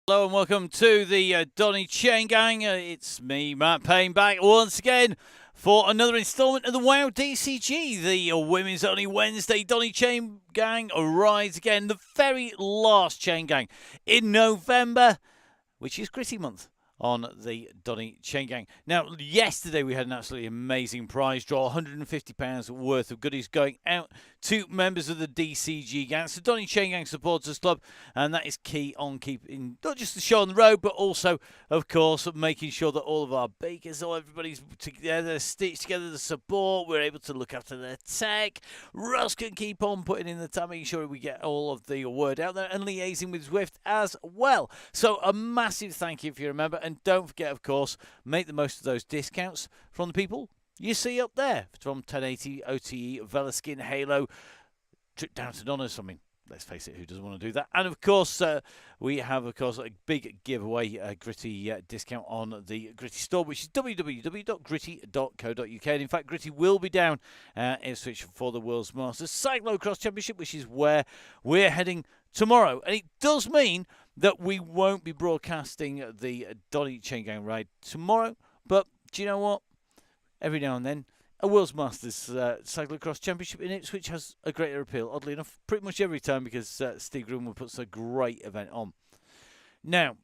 Hello and welcome to the Donny Chaingang. It's me, Matt Payne, back once again for another instalment of the WoW DCG, the Women's Only Wednesday Donny Chaingang rides again, the very last Chaingang in November, which is Gritty Month on the Donny Chaingang. Now, yesterday we had an absolutely amazing prize draw, £150 worth of goodies going out to members of the DCG gang. It's the Donny Chaingang Supporters Club, and that is key on keeping not just the show on the road, but also, of course, making sure that all of our bakers, everybody's together, stitched together the support. We're able to look after their tech. Russ can keep on putting in the time, making sure we get all of the word out there and liaising with Zwift as well. So a massive thank you if you remember. And don't forget, of course, make the most of those discounts from the people you see up there. From 1080, OTE, Velaskin, Halo, trip down to Donner's. I mean, let's face it, who doesn't want to do that? And, of course, we have, of course, a big giveaway, Gritty discount on the Gritty store, which is www.gritty.co.uk. And, in fact, Gritty will be down in Ipswich for the World's Masters Cyclocross Championship, which is where we're heading tomorrow. And it does mean that we won't be broadcasting the Donny Chaingang ride tomorrow. But do you know what? Every now and then, a World's Masters Cyclocross Championship in Ipswich has a greater appeal, oddly enough, pretty much every time, because Steve Greenwood puts a great event on. Now,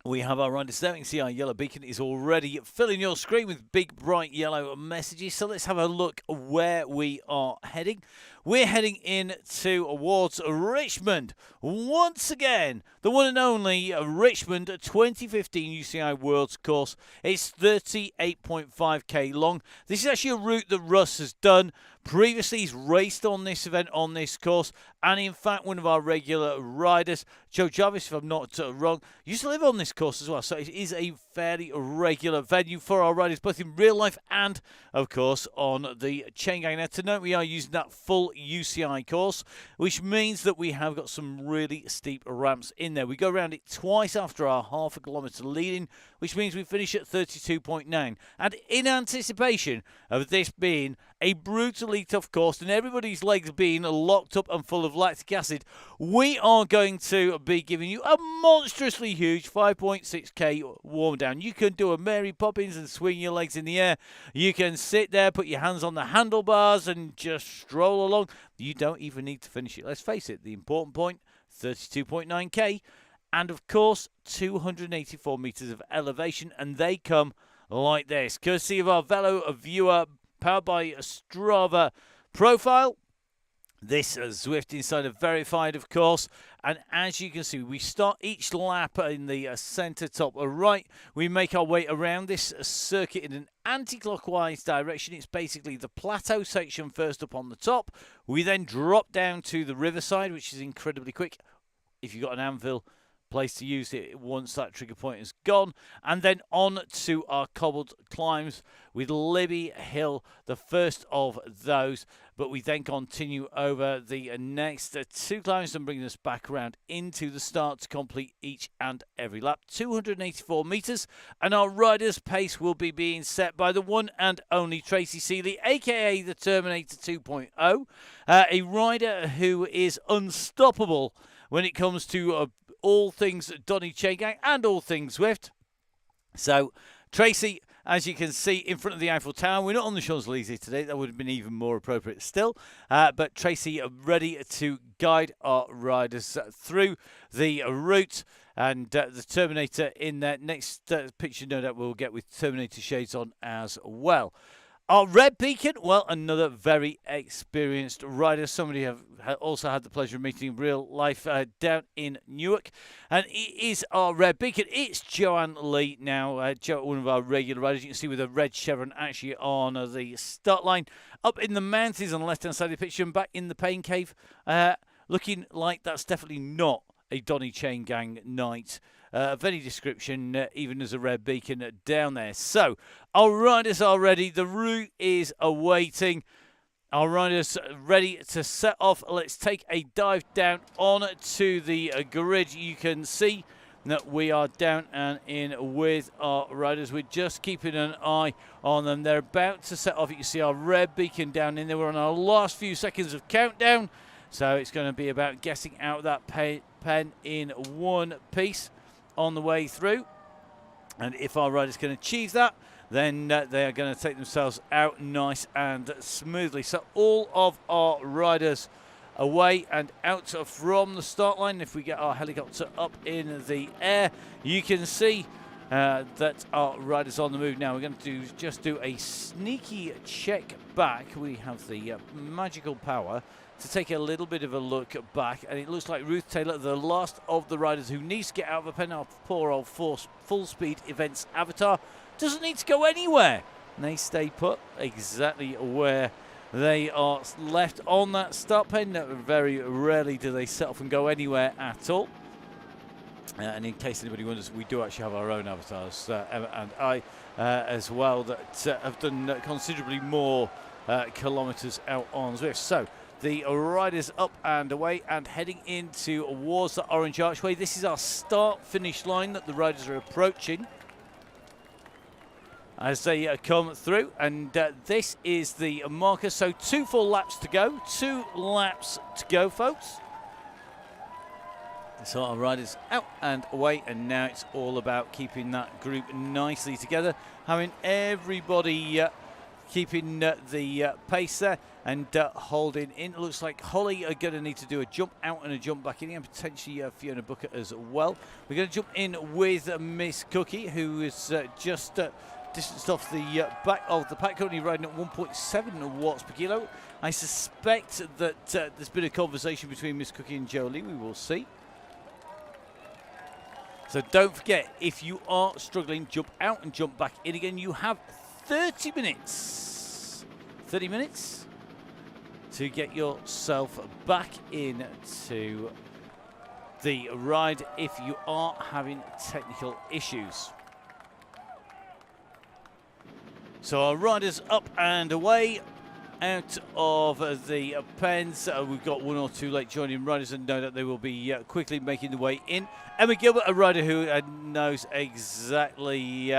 we have our riders there. You can see our yellow beacon is already filling your screen with big, bright yellow messages. So let's have a look where we are heading. We're heading in towards Richmond. Once again, the one and only Richmond 2015 UCI Worlds course. It's 38.5k long. This is actually a route that Russ has done. Previously, he's raced on this event, on this course. And in fact, one of our regular riders, Joe Jarvis, if I'm not wrong, used to live on this course as well. So it is a fairly regular venue for our riders, both in real life and, of course, on the Chaingang. Now, tonight we are using that full UCI course, which means that we have got some really steep ramps in there. We go around it twice after our half a kilometre leading, which means we finish at 32.9. And in anticipation of this being a brutally tough course and everybody's legs being locked up and full of lactic acid, we are going to be giving you a monstrously huge 5.6k warm down. You can do a Mary Poppins and swing your legs in the air. You can sit there, put your hands on the handlebars and just stroll along. You don't even need to finish it. Let's face it, the important point, 32.9k, and of course 284 metres of elevation, and they come like this, courtesy of our Velo viewer, powered by a Strava profile. This Zwift Insider verified, of course, and as you can see, we start each lap in the centre top right. We make our way around this circuit in an anti-clockwise direction. It's basically the plateau section first up on the top. We then drop down to the riverside, which is incredibly quick. If you've got an anvil, place to use it once that trigger point is gone, and then on to our cobbled climbs with Libby Hill, the first of those. But we then continue over the next two climbs and bring us back around into the start to complete each and every lap. 284 metres, and our rider's pace will be being set by the one and only Tracy Seeley, aka the Terminator 2.0, a rider who is unstoppable when it comes to all things Donny Chaingang and all things Zwift. So, Tracy, as you can see in front of the Eiffel Tower, we're not on the Champs-Elysees today. That would have been even more appropriate still. But Tracy ready to guide our riders through the route. And the Terminator in that next picture, no doubt we'll get with Terminator shades on as well. Our red beacon, well, another very experienced rider. Somebody have also had the pleasure of meeting in real life down in Newark. And it is our red beacon. It's Joanne Lee now, one of our regular riders. You can see with a red chevron actually on the start line. Up in the mountains on the left-hand side of the picture and back in the pain cave. Looking like that's definitely not a Donny Chaingang night of any description, even as a red beacon down there. So, our riders are ready. The route is awaiting. Our riders ready to set off. Let's take a dive down on to the grid. You can see that we are down and in with our riders. We're just keeping an eye on them. They're about to set off. You can see our red beacon down in there. We're on our last few seconds of countdown. So it's going to be about getting out that pen in one piece. on the way through. And if our riders can achieve that, then they are going to take themselves out nice and smoothly. So all of our riders away and out from the start line. If we get our helicopter up in the air, you can see that our riders on the move now. We're going to just do a sneaky check back. We have the magical power to take a little bit of a look back, and it looks like Ruth Taylor, the last of the riders who needs to get out of a pen, our poor old full speed events avatar, doesn't need to go anywhere. And they stay put exactly where they are left on that start pen. Very rarely do they set off and go anywhere at all. And in case anybody wonders, we do actually have our own avatars, Emma and I, as well, that have done considerably more kilometres out on Zwift. So the riders up and away and heading in towards the orange archway. This is our start-finish line that the riders are approaching as they come through, and this is the marker. So 2 full laps to go. 2 laps to go, folks. So our riders out and away, and now it's all about keeping that group nicely together, having everybody keeping the pace there and holding in. It looks like Holly are going to need to do a jump out and a jump back in, and potentially Fiona Booker as well. We're going to jump in with Miss Cookie, who is just distanced off the back of the pack, currently riding at 1.7 watts per kilo. I suspect that there's been a conversation between Miss Cookie and Jolie. We will see. So don't forget, if you are struggling, jump out and jump back in again. You have 30 minutes. 30 minutes to get yourself back into the ride if you are having technical issues. So our riders up and away out of the pens. We've got 1 or 2 late joining riders, and know that they will be quickly making their way in. Emma Gilbert, a rider who knows exactly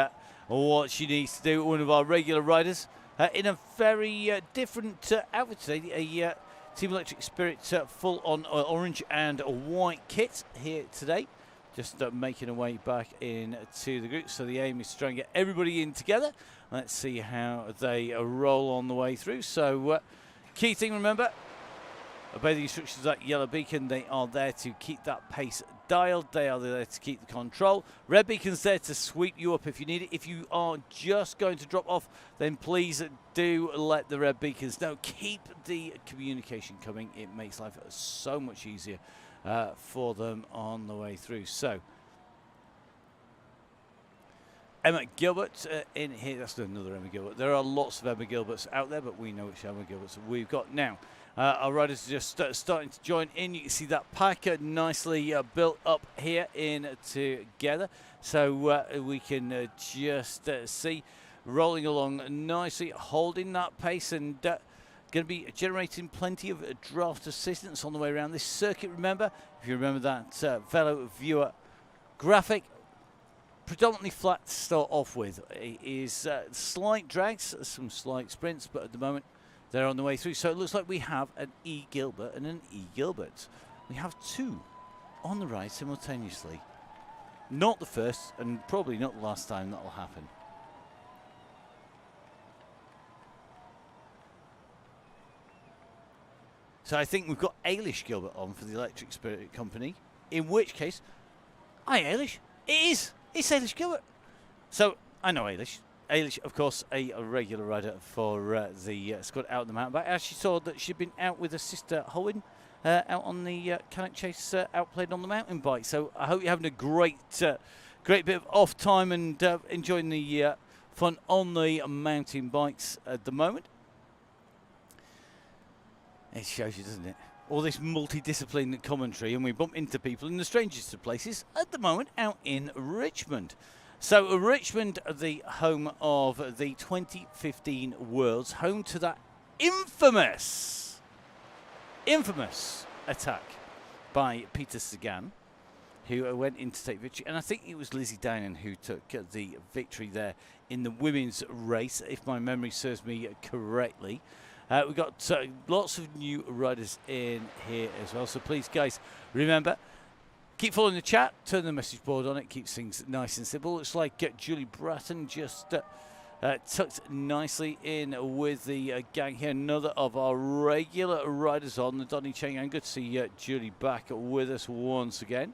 what she needs to do, one of our regular riders, in a very different outfit today, a Team Electric Spirit full on orange and white kit here today. Just making her way back into the group. So the aim is to try and get everybody in together. Let's see how they roll on the way through. So key thing, remember, obey the instructions of that yellow beacon. They are there to keep that pace dialed. They are there to keep the control. Red beacon's there to sweep you up if you need it. If you are just going to drop off, then please do let the red beacons know. Keep the communication coming. It makes life so much easier for them on the way through. So Emma Gilbert in here. That's another Emma Gilbert. There are lots of Emma Gilberts out there, but we know which Emma Gilberts we've got now. Our riders are just starting to join in. You can see that pack nicely built up here in together. So we can just see rolling along nicely, holding that pace, and going to be generating plenty of draft assistance on the way around this circuit. Remember, if you remember that fellow viewer graphic, predominantly flat to start off with. It is slight drags, some slight sprints, but at the moment they're on the way through. So it looks like we have an E. Gilbert and an E. Gilbert. We have 2 on the ride simultaneously. Not the first, and probably not the last time that will happen. So I think we've got Ailish Gilbert on for the Electric Spirit Company, in which case, hi Ailish, it's Ailish Gilbert. So I know Ailish. Ailish, of course, a regular rider for the squad out on the mountain bike. I actually saw that she'd been out with her sister Holwyn out on the Cannock Chase outplayed on the mountain bike. So I hope you're having a great bit of off time and enjoying the fun on the mountain bikes at the moment. It shows you, doesn't it? All this multidisciplinary commentary, and we bump into people in the strangest of places at the moment out in Richmond. So Richmond, the home of the 2015 Worlds, home to that infamous attack by Peter Sagan, who went in to take victory. And I think it was Lizzie Downing who took the victory there in the women's race, if my memory serves me correctly. We've got lots of new riders in here as well. So please, guys, remember, Keep following the chat, turn the message board on, it keeps things nice and simple. Looks like Julie Bratton just tucked nicely in with the gang here. Another of our regular riders on the Donny Chaingang. Good to see Julie back with us once again.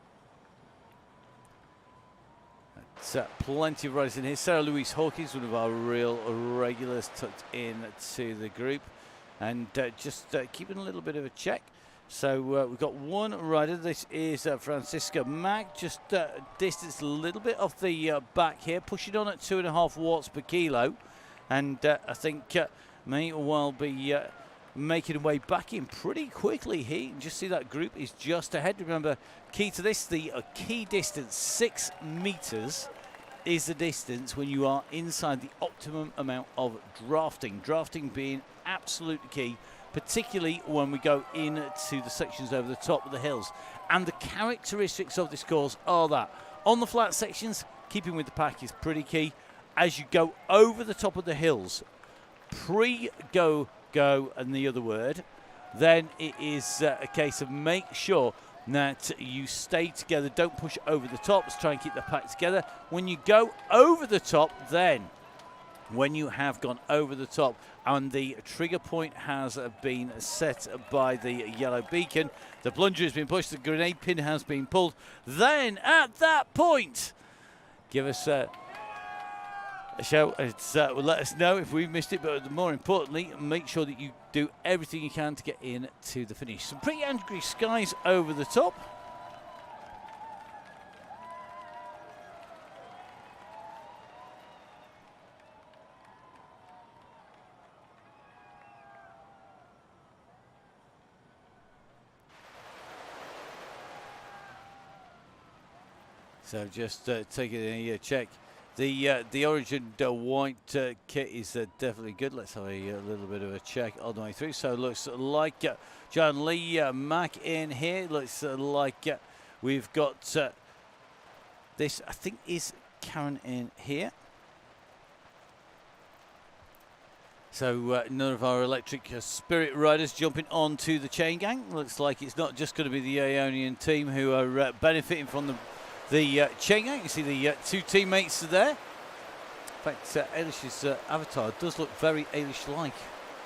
Plenty of riders in here. Sarah Louise Hawkins, one of our real regulars, tucked in to the group. And just keeping a little bit of a check. So we've got one rider. This is Francisca Mack, just distance a little bit off the back here, pushing on at 2.5 watts per kilo. And I think may well be making a way back in pretty quickly here. You can just see that group is just ahead. Remember, key to this, the key distance, 6 meters, is the distance when you are inside the optimum amount of drafting. Drafting being absolutely key, particularly when we go into the sections over the top of the hills. And the characteristics of this course are that on the flat sections, keeping with the pack is pretty key. As you go over the top of the hills, pre-go, and the other word, then it is a case of make sure that you stay together, don't push over the top, let's try and keep the pack together. When you go over the top, then when you have gone over the top and the trigger point has been set by the yellow beacon, the plunger has been pushed, the grenade pin has been pulled, then at that point, give us a show. Let us know if we've missed it, but more importantly, make sure that you do everything you can to get in to the finish. Some pretty angry skies over the top. So just taking a check. The Origin white kit is definitely good. Let's have a little bit of a check all the way through. So it looks like John Lee Mack in here. Looks like we've got this, I think, is Karen in here. So none of our electric Spirit riders jumping onto the Chaingang. Looks like it's not just going to be the Aeonian team who are benefiting from the Chaingang. You can see the 2 teammates are there. In fact, Ailish's avatar does look very Ailish-like,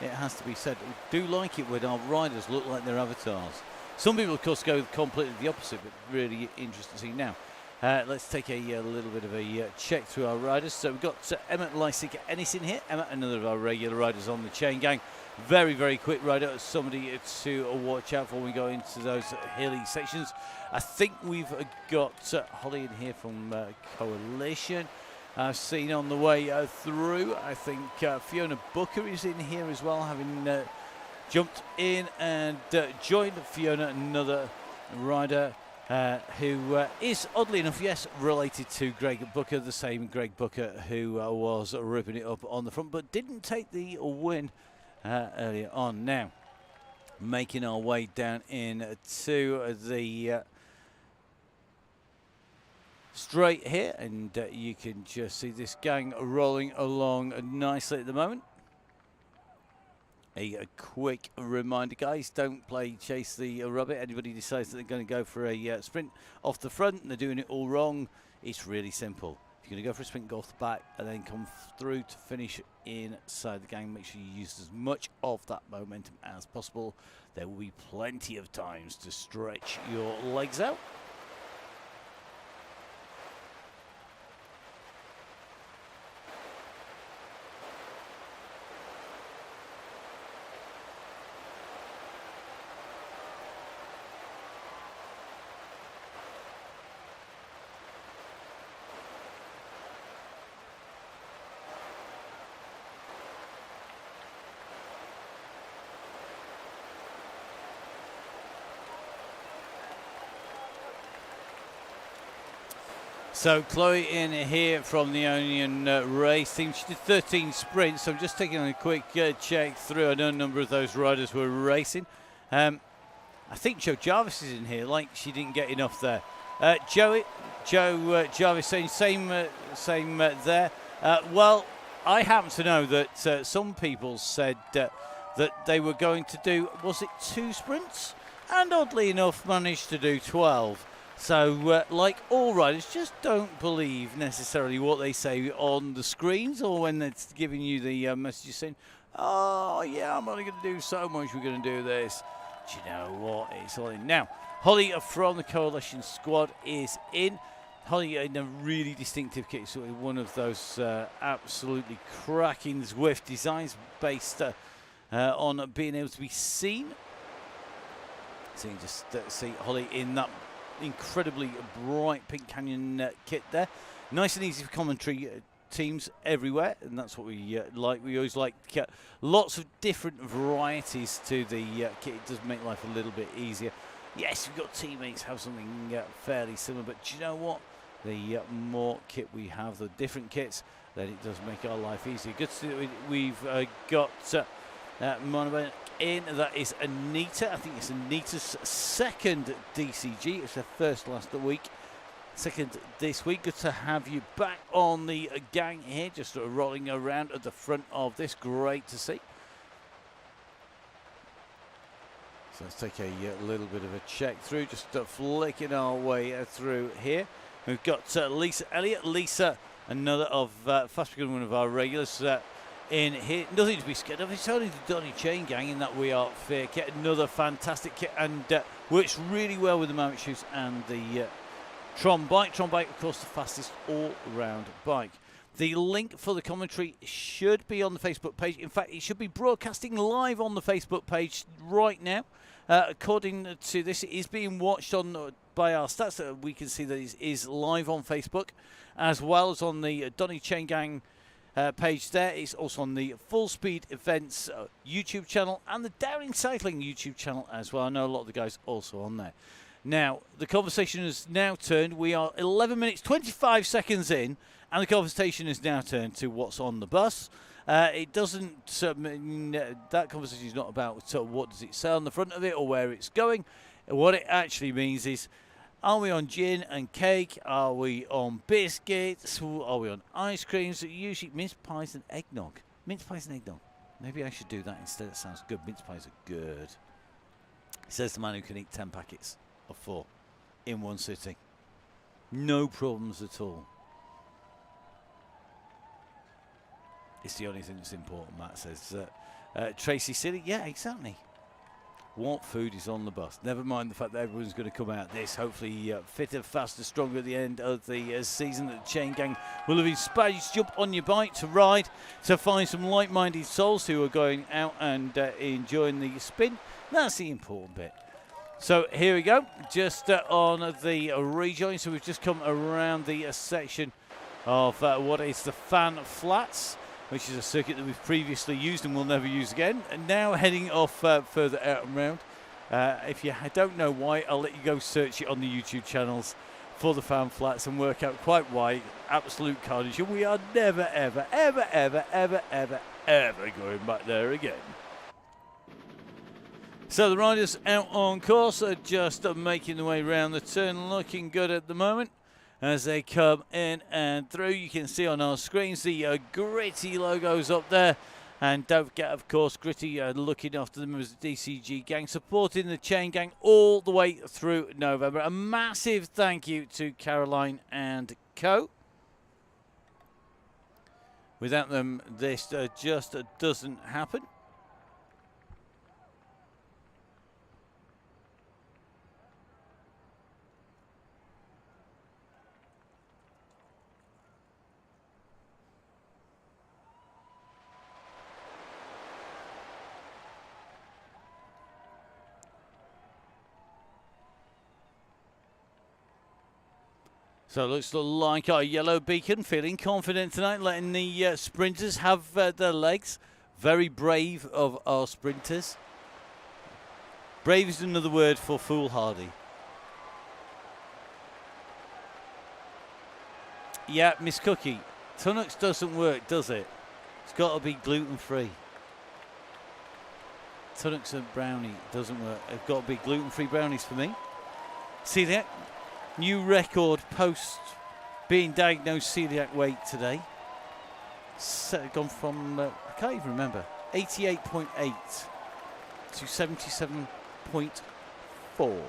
it has to be said. We do like it when our riders look like their avatars. Some people, of course, go completely the opposite, but really interesting to see now. Let's take a little bit of a check through our riders. So we've got Emma Lysica Ennis in here. Emma, another of our regular riders on the Chaingang. Very, very quick rider. Somebody to watch out for when we go into those hilly sections. I think we've got Holly in here from Coalition. I've seen on the way through, I think Fiona Booker is in here as well, having jumped in and joined. Fiona, another rider who is, oddly enough, yes, related to Greg Booker, the same Greg Booker who was ripping it up on the front, but didn't take the win earlier on. Now, making our way down in to the straight here, and you can just see this gang rolling along nicely at the moment. A quick reminder, guys, don't play chase the rabbit. Anybody decides that they're going to go for a sprint off the front and they're doing it all wrong, it's really simple. If you're going to go for a sprint, go off the back and then come through to finish inside the gang, make sure you use as much of that momentum as possible. There will be plenty of times to stretch your legs out. So Chloe in here from the Onion race team. She did 13 sprints, so I'm just taking a quick check through. I know a number of those riders were racing. I think Joe Jarvis is in here, like she didn't get enough there. Joe Jarvis saying same there. Well, I happen to know that some people said that they were going to do, was it 2 sprints? And oddly enough, managed to do 12. So, like all riders, just don't believe necessarily what they say on the screens or when they're giving you the messages saying, oh, yeah, I'm only going to do so much, we're going to do this. Do you know what? It's all in. Now, Holly from the Coalition squad is in. Holly in a really distinctive kit, so one of those absolutely cracking Zwift designs based on being able to be seen. So you just see Holly in that incredibly bright Pink Canyon kit there. Nice and easy for commentary teams everywhere, and that's what we like. We always like to get lots of different varieties to the kit. It does make life a little bit easier. Yes, we've got teammates have something fairly similar, but do you know what? The more kit we have, the different kits, then it does make our life easier. Good to see that we've got Monoban in. That is Anita. I think it's Anita's second DCG. It's her first last week. Second this week. Good to have you back on the gang here, just rolling around at the front of this. Great to see. So let's take a little bit of a check through, just flicking our way through here. We've got Lisa Elliott. Lisa, another of fast becoming one of our regulars in here. Nothing to be scared of. It's only the Donny Chaingang in that we are fair kit. Another fantastic kit and works really well with the Mammoth shoes and the Tron bike. Tron bike, of course, the fastest all-round bike. The link for the commentary should be on the Facebook page. In fact, it should be broadcasting live on the Facebook page right now. According to this, it is being watched on by our stats. We can see that it is live on Facebook, as well as on the Donny Chaingang page there. It's also on the Full Speed Events YouTube channel and the Downing Cycling YouTube channel as well. I know a lot of the guys also on there. Now, the conversation has now turned. We are 11 minutes, 25 seconds in, and the conversation has now turned to what's on the bus. It doesn't mean that conversation is not about what does it say on the front of it or where it's going. What it actually means is, are we on gin and cake? Are we on biscuits? Are we on ice creams? Usually mince pies and eggnog. Mince pies and eggnog. Maybe I should do that instead. It sounds good. Mince pies are good. Says the man who can eat 10 packets of 4 in one sitting. No problems at all. It's the only thing that's important, Matt says. Tracy City, yeah, exactly. What food is on the bus? Never mind the fact that everyone's going to come out this, hopefully fitter, faster, stronger at the end of the season. That the Chaingang will have inspired you to jump on your bike, to ride, to find some like-minded souls who are going out and enjoying the spin. That's the important bit. So here we go, just on the rejoin. So we've just come around the section of what is the Fan Flats, which is a circuit that we've previously used and will never use again. And now heading off further out and round. If you don't know why, I'll let you go search it on the YouTube channels for the Fan Flats and work out quite why. Absolute carnage. And we are never, ever, ever, ever, ever, ever, ever going back there again. So the riders out on course are just making their way around the turn, looking good at the moment. As they come in and through, you can see on our screens the Gritty logos up there. And don't forget, of course, Gritty looking after them as the DCG gang, supporting the Chaingang all the way through November. A massive thank you to Caroline and co. Without them, this just doesn't happen. So it looks like our yellow beacon feeling confident tonight, letting the sprinters have their legs. Very brave of our sprinters. Brave is another word for foolhardy. Yeah, Miss Cookie, Tunnocks doesn't work, does it? It's got to be gluten-free. Tunnocks and brownie doesn't work. It's got to be gluten-free brownies for me. Celiac, new record post being diagnosed celiac weight today. Gone from, I can't even remember, 88.8 to 77.4.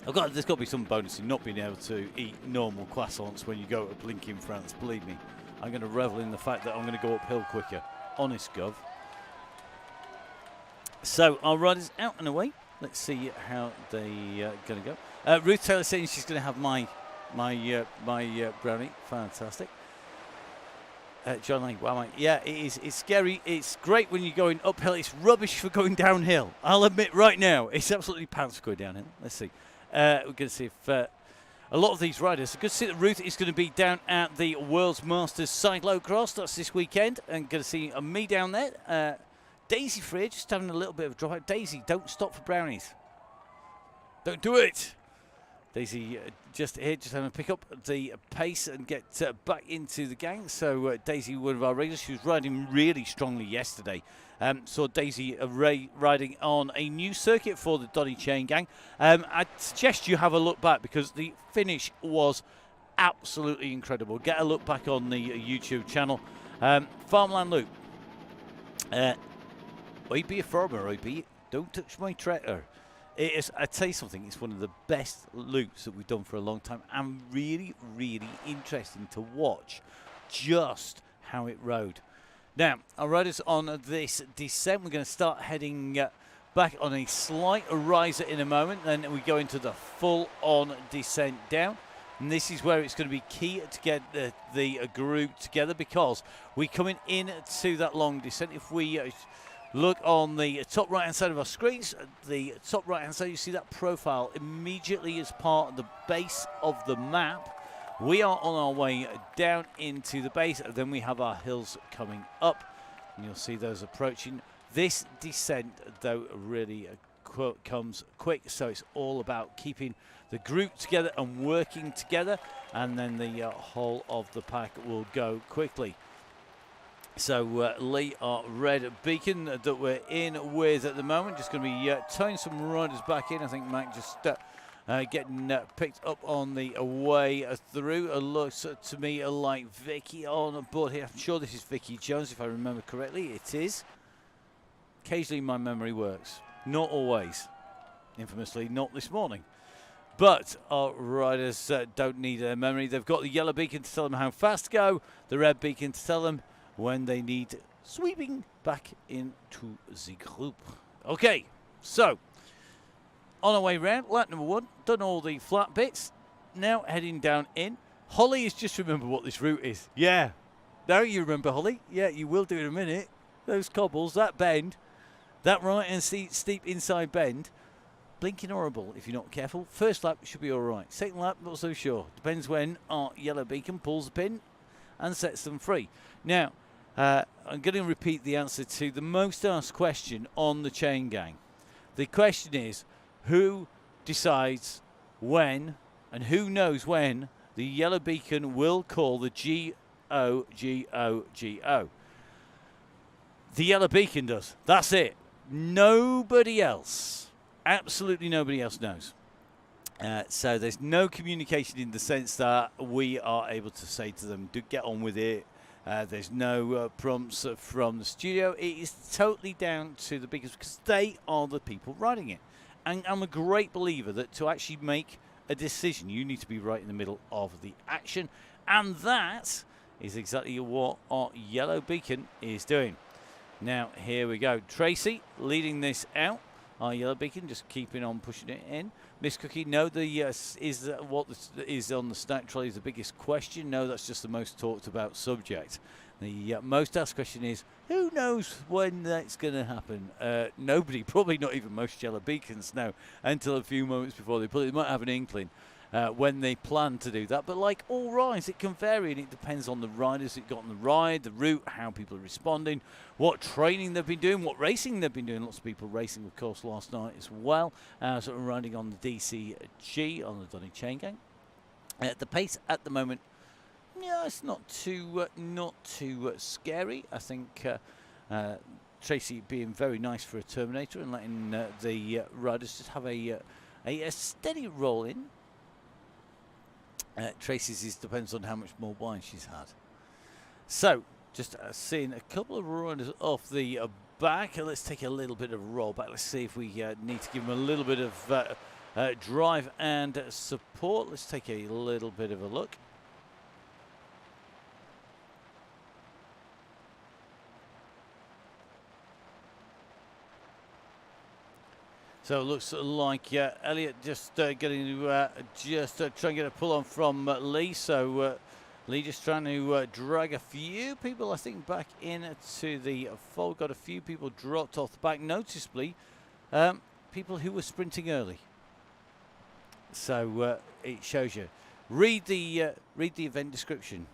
There's got to be some bonus in not being able to eat normal croissants when you go to blinking France. Believe me, I'm going to revel in the fact that I'm going to go uphill quicker. Honest, Gov. So our riders out and away. Let's see how they going to go. Ruth Taylor saying she's going to have my brownie. Fantastic. John Lane, wow, mate. Yeah, it is. It's scary. It's great when you're going uphill. It's rubbish for going downhill. I'll admit right now, it's absolutely pants for going downhill. Let's see. We're going to see if a lot of these riders. Good to see that Ruth is going to be down at the World's Masters Cyclocross. That's this weekend. And going to see me down there. Daisy Freer just having a little bit of a dropout. Daisy, don't stop for brownies. Don't do it. Daisy just here, just having to pick up the pace and get back into the gang. So Daisy, one of our regulars, she was riding really strongly yesterday. Saw Daisy riding on a new circuit for the Donny Chaingang. I'd suggest you have a look back because the finish was absolutely incredible. Get a look back on the YouTube channel. Farmland Loop. I be a farmer, I be. Don't touch my tractor. It is, I tell you something, it's one of the best loops that we've done for a long time, and really, really interesting to watch just how it rode. Now, our riders on this descent, we're going to start heading back on a slight riser in a moment, then we go into the full-on descent down. And this is where it's going to be key to get the group together, because we're coming into that long descent. If we look on the top right-hand side of our screens, the top right-hand side, you see that profile immediately as part of the base of the map. We are on our way down into the base, and then we have our hills coming up, and you'll see those approaching. This descent, though, really comes quick, so it's all about keeping the group together and working together, and then the whole of the pack will go quickly. So Lee, our red beacon that we're in with at the moment, just going to be towing some riders back in. I think Mac just getting picked up on the way through. It looks to me like Vicky on board here. I'm sure this is Vicky Jones, if I remember correctly. It is. Occasionally my memory works. Not always. Infamously, not this morning. But our riders don't need a memory. They've got the yellow beacon to tell them how fast to go, the red beacon to tell them when they need sweeping back into the group. Okay, so on our way round, lap number 1, done all the flat bits. Now heading down in. Holly has just remembered what this route is. Yeah, now you remember, Holly. Yeah, you will do in a minute. Those cobbles, that bend, that right and steep inside bend, blinking horrible if you're not careful. First lap should be all right. Second lap, not so sure. Depends when our yellow beacon pulls the pin and sets them free. Now, I'm going to repeat the answer to the most asked question on the Chaingang. The question is, who decides when and who knows when the yellow beacon will call the G-O-G-O-G-O? The yellow beacon does. That's it. Nobody else, absolutely nobody else knows. So there's no communication in the sense that we are able to say to them, do get on with it. There's no prompts from the studio. It is totally down to the beacons because they are the people riding it. And I'm a great believer that to actually make a decision, you need to be right in the middle of the action. And that is exactly what our yellow beacon is doing. Now, here we go. Tracy leading this out. Our yellow beacon just keeping on pushing it in. Miss Cookie, no, is what is on the snack trolley is the biggest question? No, that's just the most talked about subject. The most asked question is, who knows when that's going to happen? Nobody, probably not even most yellow beacons know until a few moments before they pull it. They might have an inkling when they plan to do that. But like all rides, it can vary, and it depends on the riders that got on the ride, the route, how people are responding, what training they've been doing, what racing they've been doing. Lots of people racing, of course, last night as well. Sort of riding on the DCG, on the Donny Chaingang. The pace at the moment, yeah, it's not too scary. I think Tracy being very nice for a Terminator and letting the riders just have a steady roll in. Tracy's depends on how much more wine she's had. So, just seeing a couple of riders off the back. Let's take a little bit of a roll back. Let's see if we need to give them a little bit of drive and support. Let's take a little bit of a look. So it looks like Elliot just getting to try and get a pull on from Lee. So Lee just trying to drag a few people, I think, back into the fold. Got a few people dropped off the back, noticeably people who were sprinting early. So it shows you. Read the event description.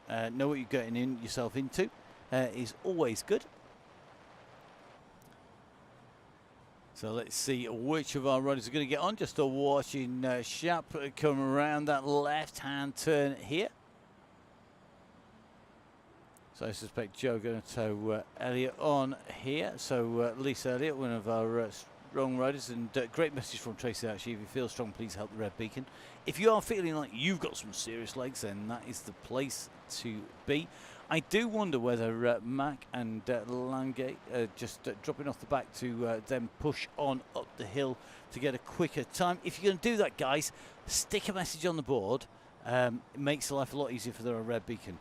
Know what you're getting yourself into. Is always good. So let's see which of our riders are going to get on. Just watching Sharp come around that left-hand turn here. So I suspect Joe going to tow Elliot on here. So Lisa Elliott, one of our strong riders, and great message from Tracy actually. If you feel strong, please help the red beacon. If you are feeling like you've got some serious legs, then that is the place to be. I do wonder whether Mac and Langate just dropping off the back to then push on up the hill to get a quicker time. If you're going to do that, guys, stick a message on the board. It makes life a lot easier for the red beacon.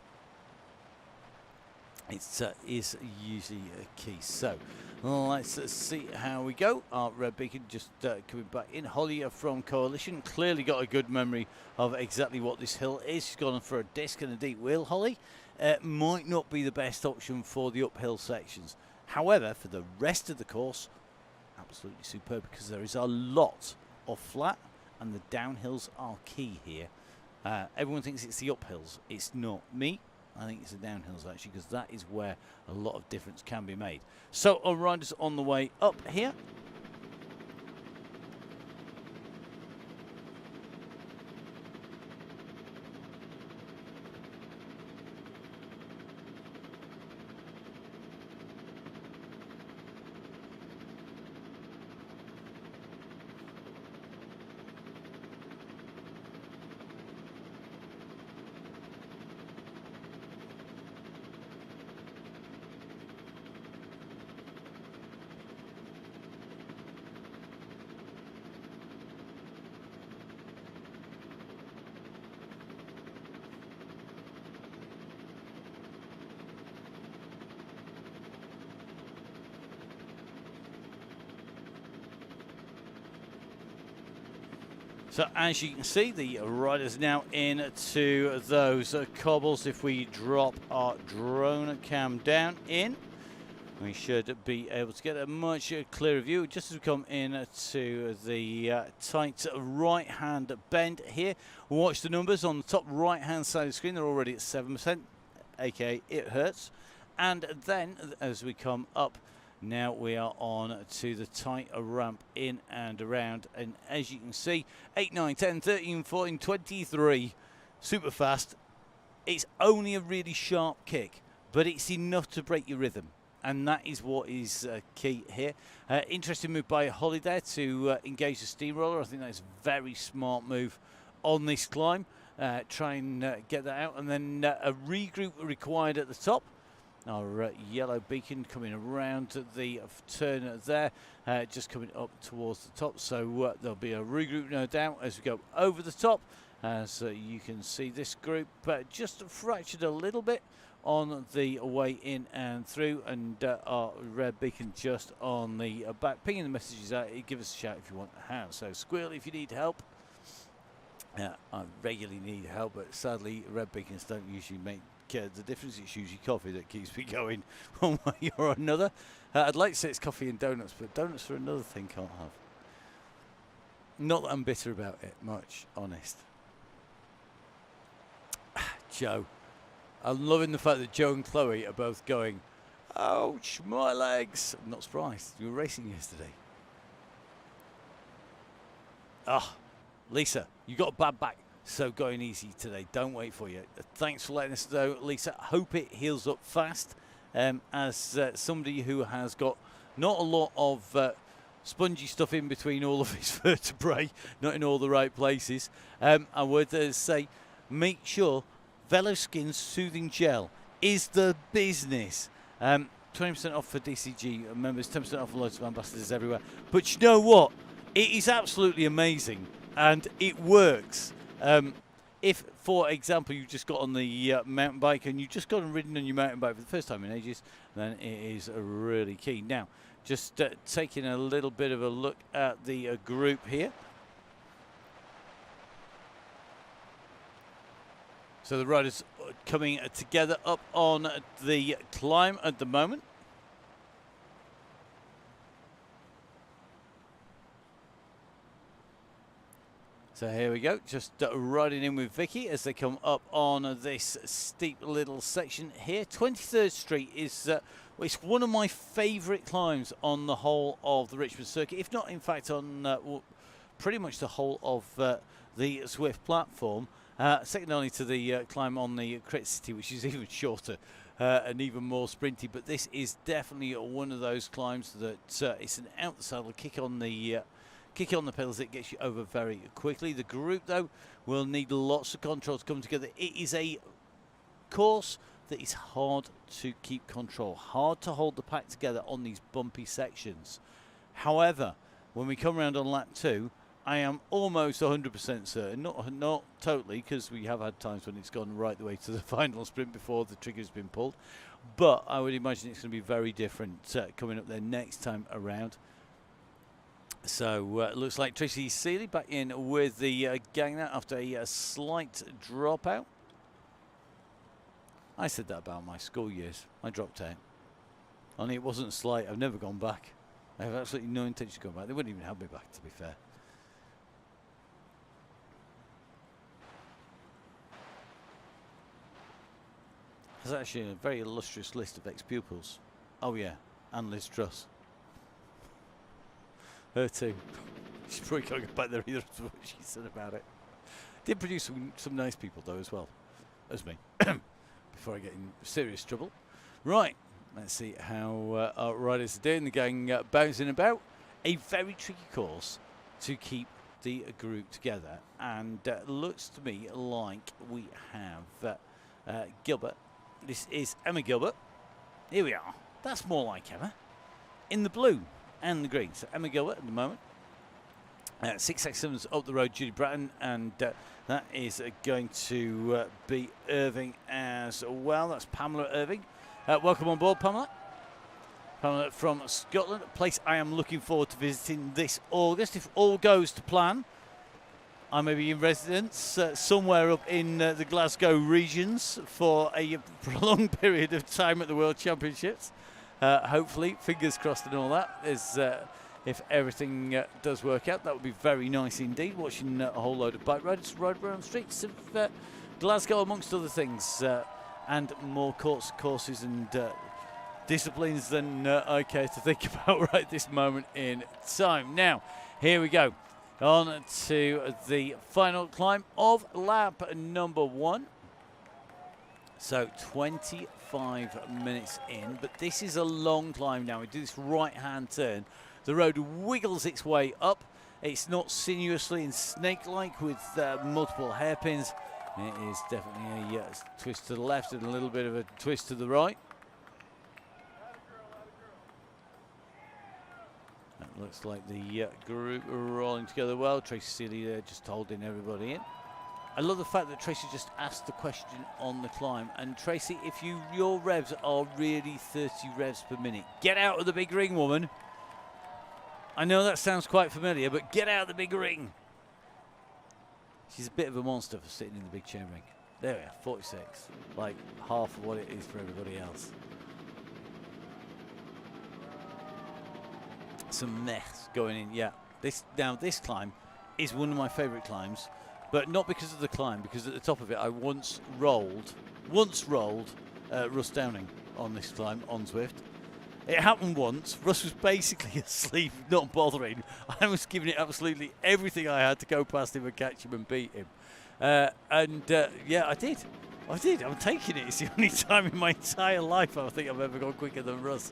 It is usually a key. So let's see how we go. Our red beacon just coming back in. Holly from Coalition clearly got a good memory of exactly what this hill is. She's gone for a disc and a deep wheel. Holly might not be the best option for the uphill sections. However, for the rest of the course, absolutely superb, because there is a lot of flat and the downhills are key here. Everyone thinks it's the uphills. It's not. Me, I think it's the downhills actually, because that is where a lot of difference can be made. So our riders on the way up here. So as you can see, the riders now into those cobbles. If we drop our drone cam down in, we should be able to get a much clearer view. Just as we come into the tight right-hand bend here, watch the numbers on the top right-hand side of the screen. They're already at 7%, aka it hurts. And then as we come up, now we are on to the tight ramp in and around, and as you can see, 8, 9, 10, 13, 14, 23, super fast. It's only a really sharp kick, but it's enough to break your rhythm, and that is what is key here. Interesting move by Holly there to engage the steamroller. I think that's a very smart move on this climb. Try and get that out, and then a regroup required at the top. Our yellow beacon coming around the turn there, just coming up towards the top. So there'll be a regroup, no doubt, as we go over the top. As you can see, this group just fractured a little bit on the way in and through, and our red beacon just on the back, pinging the messages out. Give us a shout if you want a hand. So Squirrel, if you need help. I regularly need help, but sadly red beacons don't usually make the difference. It's usually coffee that keeps me going one way or another. I'd like to say it's coffee and donuts, but donuts are another thing can't have. Not that I'm bitter about it much, honest. Joe, I'm loving the fact that Joe and Chloe are both going, ouch, my legs. I'm not surprised. You were racing yesterday. Lisa, you got a bad back. So going easy today. Don't wait for you. Thanks for letting us know, Lisa. Hope it heals up fast. As somebody who has got not a lot of spongy stuff in between all of his vertebrae, not in all the right places, I would say make sure Veloskin Soothing Gel is the business. 20% off for DCG members, 10% off for loads of ambassadors everywhere. But you know what? It is absolutely amazing, and it works. If, for example, you just got on the mountain bike and you just got and ridden on your mountain bike for the first time in ages, then it is really key. Now, just taking a little bit of a look at the group here. So the riders coming together up on the climb at the moment. So here we go, just riding in with Vicky as they come up on this steep little section here. 23rd Street is it's one of my favourite climbs on the whole of the Richmond circuit, if not in fact on pretty much the whole of the Zwift platform. Second only to the climb on the Crit City, which is even shorter and even more sprinty. But this is definitely one of those climbs that it's an out the saddle, kick on the pedals, it gets you over very quickly. The group, though, will need lots of control to come together. It is a course that is hard to keep control, hard to hold the pack together on these bumpy sections. However, when we come around on lap 2, I am almost 100% certain, not totally, because we have had times when it's gone right the way to the final sprint before the trigger's been pulled, but I would imagine it's going to be very different coming up there next time around. So it looks like Tracy Seeley back in with the gang now after a slight dropout. I said that about my school years. I dropped out. Only it wasn't slight. I've never gone back. I have absolutely no intention of going back. They wouldn't even have me back, to be fair. There's actually a very illustrious list of ex-pupils. Oh yeah, and Liz Truss. Her too. She's probably can't go back there either after what she said about it. Did produce some nice people though as well as me. Before I get in serious trouble. Right, let's see how our riders are doing. The gang bouncing about. A very tricky course to keep the group together, and looks to me like we have Gilbert. This is Emma Gilbert. Here we are. That's more like Emma. In the blue and the green. So Emma Gilbert at the moment. 6 seconds up the road, Judy Bratton, and that is going to be Irving as well. That's Pamela Irving. Welcome on board, Pamela. Pamela from Scotland, a place I am looking forward to visiting this August. If all goes to plan, I may be in residence somewhere up in the Glasgow regions for a prolonged period of time at the World Championships. Hopefully, fingers crossed and all that. If everything does work out, that would be very nice indeed. Watching a whole load of bike riders ride around the streets of Glasgow, amongst other things, and more courses and disciplines than I care to think about right this moment in time. Now, here we go. On to the final climb of lap number 1. So 25 minutes in, but this is a long climb now. We do this right-hand turn. The road wiggles its way up. It's not sinuously and snake-like with multiple hairpins. It is definitely a twist to the left and a little bit of a twist to the right. That looks like the group are rolling together well. Tracy Seeley there just holding everybody in. I love the fact that Tracy just asked the question on the climb. And Tracy, if your revs are really 30 revs per minute, get out of the big ring, woman. I know that sounds quite familiar, but get out of the big ring. She's a bit of a monster for sitting in the big chain ring. There we are, 46. Like half of what it is for everybody else. Some mess going in, yeah. This climb is one of my favourite climbs, but not because of the climb, because at the top of it I once rolled Russ Downing on this climb on Zwift. It happened once. Russ was basically asleep, not bothering. I was giving it absolutely everything I had to go past him and catch him and beat him. Yeah, I did. I'm taking it. It's the only time in my entire life I think I've ever gone quicker than Russ.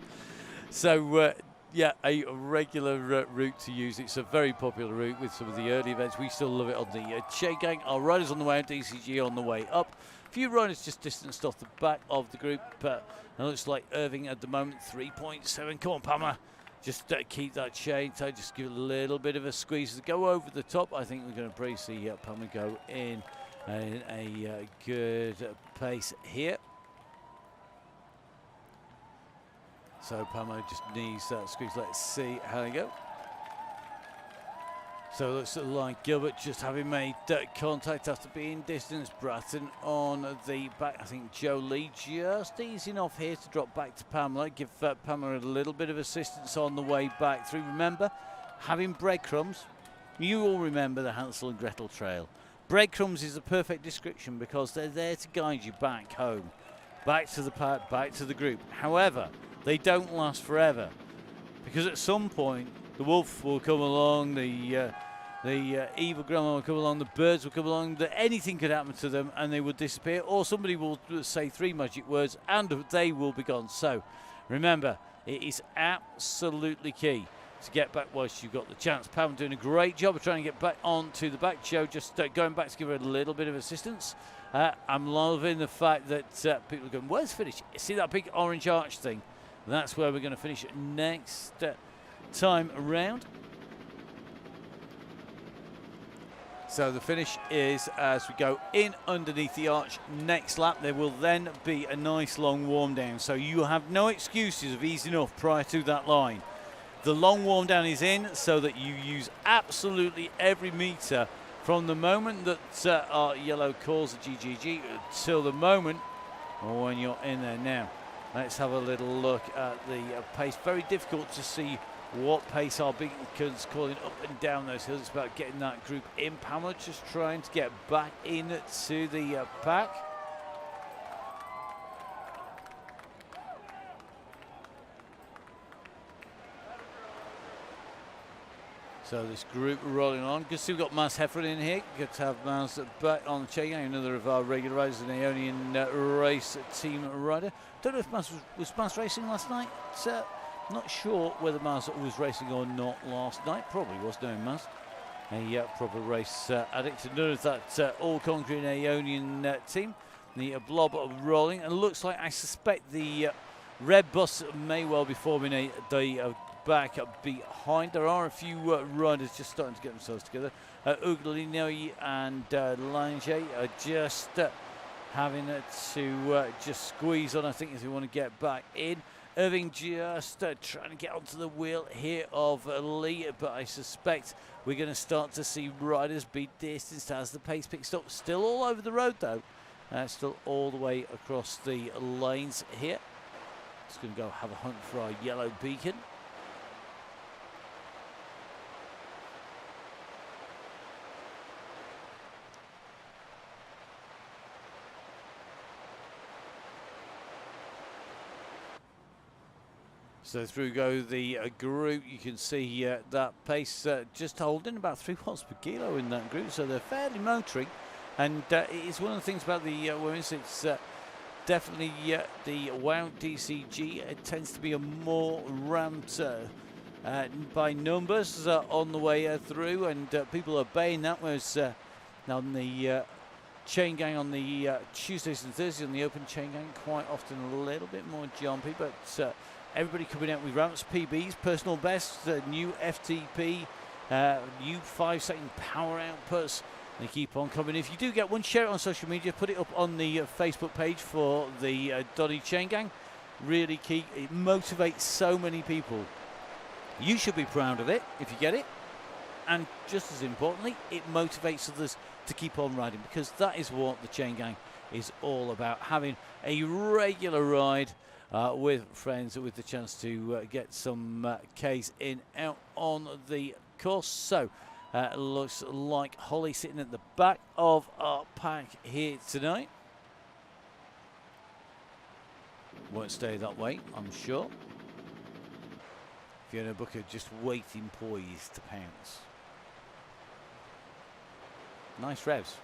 So, yeah, a regular route to use. It's a very popular route with some of the early events. We still love it on the Chaingang. Our riders on the way out, DCG on the way up. A few riders just distanced off the back of the group. And it looks like Irving at the moment, 3.7. Come on, Pamela. Just keep that chain tight, just give it a little bit of a squeeze. Go over the top. I think we're going to brace the Pama go in a good pace here. So Pama just needs that squeeze. Let's see how they go. So it looks like Gilbert just having made contact after being distance. Bratton on the back. I think Joe Lee just easing off here to drop back to Pamela. Give Pamela a little bit of assistance on the way back through. Remember, having breadcrumbs. You all remember the Hansel and Gretel trail. Breadcrumbs is the perfect description because they're there to guide you back home. Back to the pack, back to the group. However, they don't last forever. Because at some point, the wolf will come along, the evil grandma will come along, the birds will come along, anything could happen to them and they will disappear, or somebody will say 3 magic words and they will be gone. So remember, it is absolutely key to get back whilst you've got the chance. Pam doing a great job of trying to get back onto the back. Joe just going back to give her a little bit of assistance. I'm loving the fact that people are going, where's finish? See that big orange arch thing? That's where we're going to finish next time around. So the finish is as we go in underneath the arch. Next lap there will then be a nice long warm down, so you have no excuses of easing off prior to that line. The long warm down is in so that you use absolutely every meter from the moment that our yellow calls the GGG till the moment when you're in there. Now let's have a little look at the pace. Very difficult to see what pace our beacons calling up and down those hills. It's about getting that group in. Pamela just trying to get back into the pack. So this group rolling on. Good to see we've got Maz Heffron in here. Good to have Maz back on the Chaingang, another of our regular riders, an Aeonian race team rider. Don't know if Maz was Maz racing last night. Not sure whether Maz was racing or not last night. Probably was, knowing Maz. A proper race addict. None of that all-conquering Aeonian team. The blob rolling. And looks like, I suspect, the red bus may well be forming the back behind. There are a few riders just starting to get themselves together. Ugolino and Lange are just having to just squeeze on, I think, if they want to get back in. Irving just trying to get onto the wheel here of Lee, but I suspect we're going to start to see riders be distanced as the pace picks up. Still all over the road though, still all the way across the lanes here. Just going to go have a hunt for our yellow beacon. So through go the group. You can see that pace just holding about 3 miles per kilo in that group, so they're fairly motoring. And it's one of the things about the women's, it's definitely the WOW DCG. It tends to be a more ramped by numbers on the way through, and people are obeying that. Whereas on the Chaingang on the Tuesdays and Thursdays on the open Chaingang, quite often a little bit more jumpy, but everybody coming out with ramps, PBs, personal bests, new FTP, new 5-second power outputs. They keep on coming. If you do get one, share it on social media, put it up on the Facebook page for the Donny Chaingang. Really key. It motivates so many people. You should be proud of it if you get it. And just as importantly, it motivates others to keep on riding, because that is what the Chaingang is all about. Having a regular ride with friends, with the chance to get some Ks in out on the course. So looks like Holly sitting at the back of our pack here tonight. Won't stay that way, I'm sure. Fiona Booker just waiting poised to pounce. Nice revs.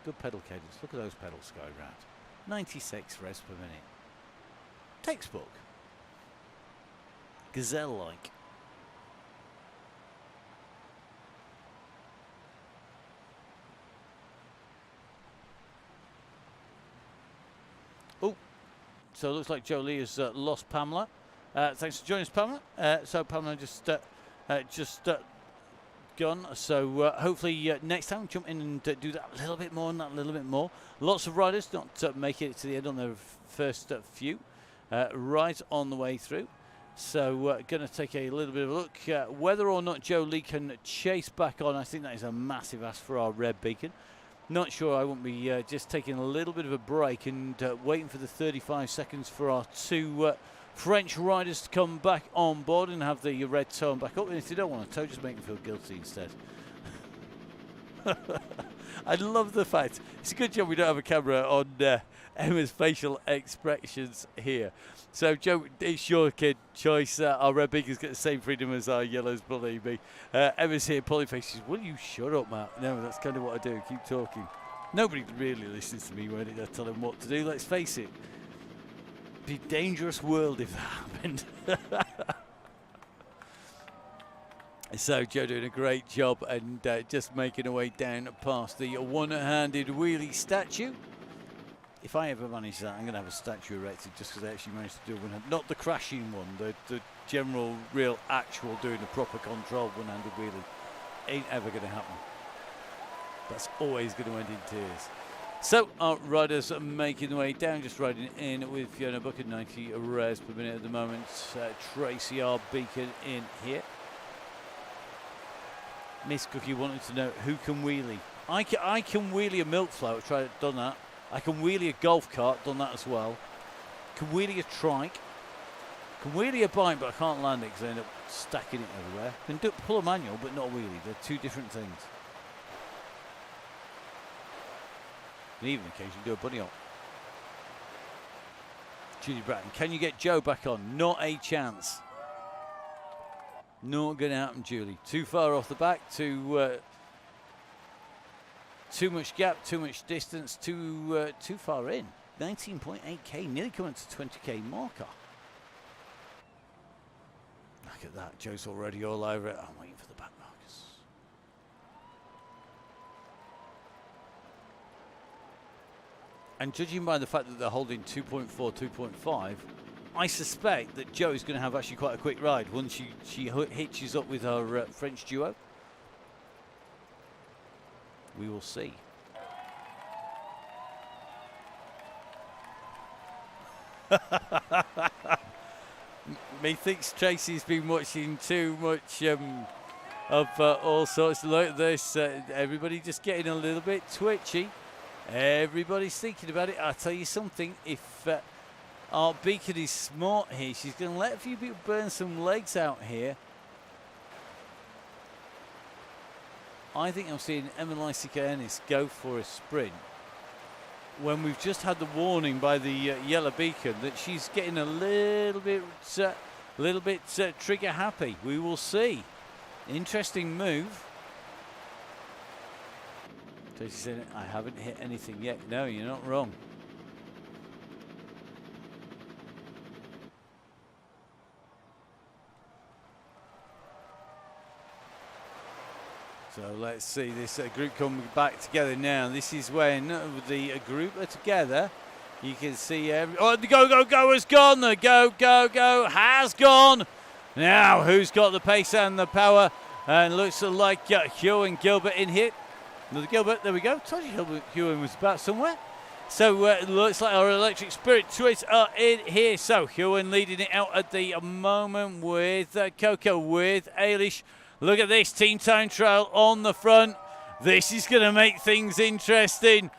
Good pedal cadence. Look at those pedals going round. 96 revs per minute. Textbook. Gazelle-like. Oh, so it looks like Jolie has lost Pamela. Thanks for joining us, Pamela. So Pamela just gone. So hopefully next time jump in and do that a little bit more and that a little bit more. Lots of riders not making it to the end on their first few. Right on the way through. So going to take a little bit of a look. Whether or not Joe Lee can chase back on, I think that is a massive ask for our red beacon. Not sure. I won't be just taking a little bit of a break and waiting for the 35 seconds for our two French riders to come back on board and have the red tone back up. And if they don't want to tow, just make them feel guilty instead. I love the fact it's a good job we don't have a camera on Emma's facial expressions here. So Joe, it's your choice. Our red beacon's got the same freedom as our yellows, believe me. Emma's here pulling faces. Will you shut up, Matt? No, that's kind of what I do. Keep talking. Nobody really listens to me when I tell them what to do. Let's face it. It'd be a dangerous world if that happened. So Joe doing a great job and just making her way down past the one-handed wheelie statue. If I ever manage that, I'm going to have a statue erected just because I actually managed to do one-handed, not the crashing one, the general, real, actual doing a proper controlled one-handed wheelie. Ain't ever going to happen. That's always going to end in tears. So our riders are making their way down, just riding in with Fiona Buck at 90 rev per minute at the moment. Tracy R. Beacon in here. Miss Cookie wanted to know who can wheelie. I can wheelie a milk float, done that. I can wheelie a golf cart, done that as well. Can wheelie a trike. Can wheelie a bike, but I can't land it because I end up stacking it everywhere. Can pull a manual, but not a wheelie. They're two different things. And even occasionally do a bunny hop. Judy Bratton, can you get Joe back on? Not a chance. Not going to happen, Julie. Too far off the back, too much gap, too much distance, too far in. 19.8k, nearly coming to 20k marker. Look at that, Joe's already all over it. I'm waiting for the back markers. And judging by the fact that they're holding 2.4, 2.5, I suspect that Joe is going to have actually quite a quick ride once she hitches up with her French duo. We will see. Methinks Tracy's been watching too much of all sorts. Look at this. Everybody just getting a little bit twitchy. Everybody's thinking about it. I'll tell you something. If our beacon is smart here, she's going to let a few people burn some legs out here. I think I'm seeing Emma Lysica Ennis go for a sprint when we've just had the warning by the yellow beacon that she's getting a little bit trigger happy. We will see. Interesting move. Tracy said, I haven't hit anything yet. No, you're not wrong. So let's see this group coming back together now. This is when the group are together. You can see oh, the go has gone. The go has gone. Now who's got the pace and the power? And looks like Hugh and Gilbert in here. Another Gilbert, there we go. Told you Hugh was about somewhere. So it looks like our electric spirit twits are in here. So Hugh leading it out at the moment with Coco, with Ailish. Look at this, Team Time Trial on the front. This is going to make things interesting.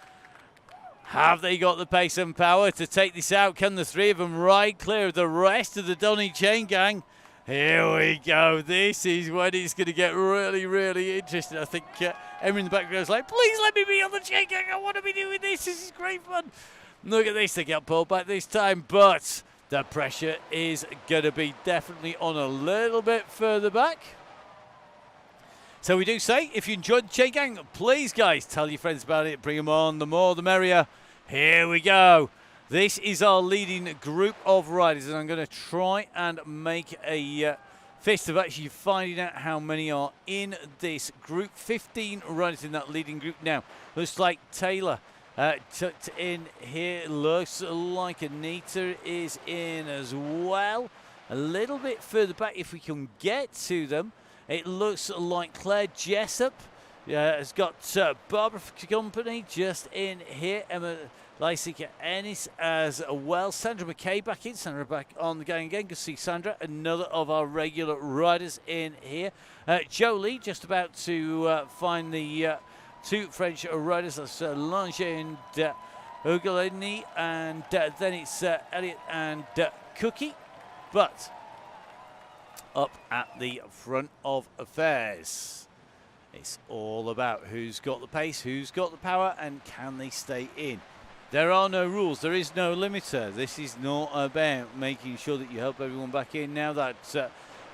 Have they got the pace and power to take this out? Can the three of them ride clear of the rest of the Donny Chaingang? Here we go. This is when it's going to get really, really interesting. I think Emma in the background is like, please let me be on the Chaingang. I want to be doing this. This is great fun. Look at this. They get pulled back this time, but the pressure is going to be definitely on a little bit further back. So we do say, if you enjoyed the Chaingang, please, guys, tell your friends about it. Bring them on. The more, the merrier. Here we go. This is our leading group of riders, and I'm going to try and make a fist of actually finding out how many are in this group. 15 riders in that leading group now. Looks like Taylor tucked in here. Looks like Anita is in as well. a little bit further back if we can get to them. It looks like Claire Jessup has got Barbara for company just in here. Emma Lysica Ennis as well. Sandra McKay back in. Sandra back on the gang again. Good to see Sandra, another of our regular riders in here. Jolie just about to find the two French riders. That's Lange and Ugolini, and then it's Elliot and Cookie. But up at the front of affairs, it's all about who's got the pace, who's got the power, and can they stay in. There are no rules. There is no limiter. This is not about making sure that you help everyone back in. Now that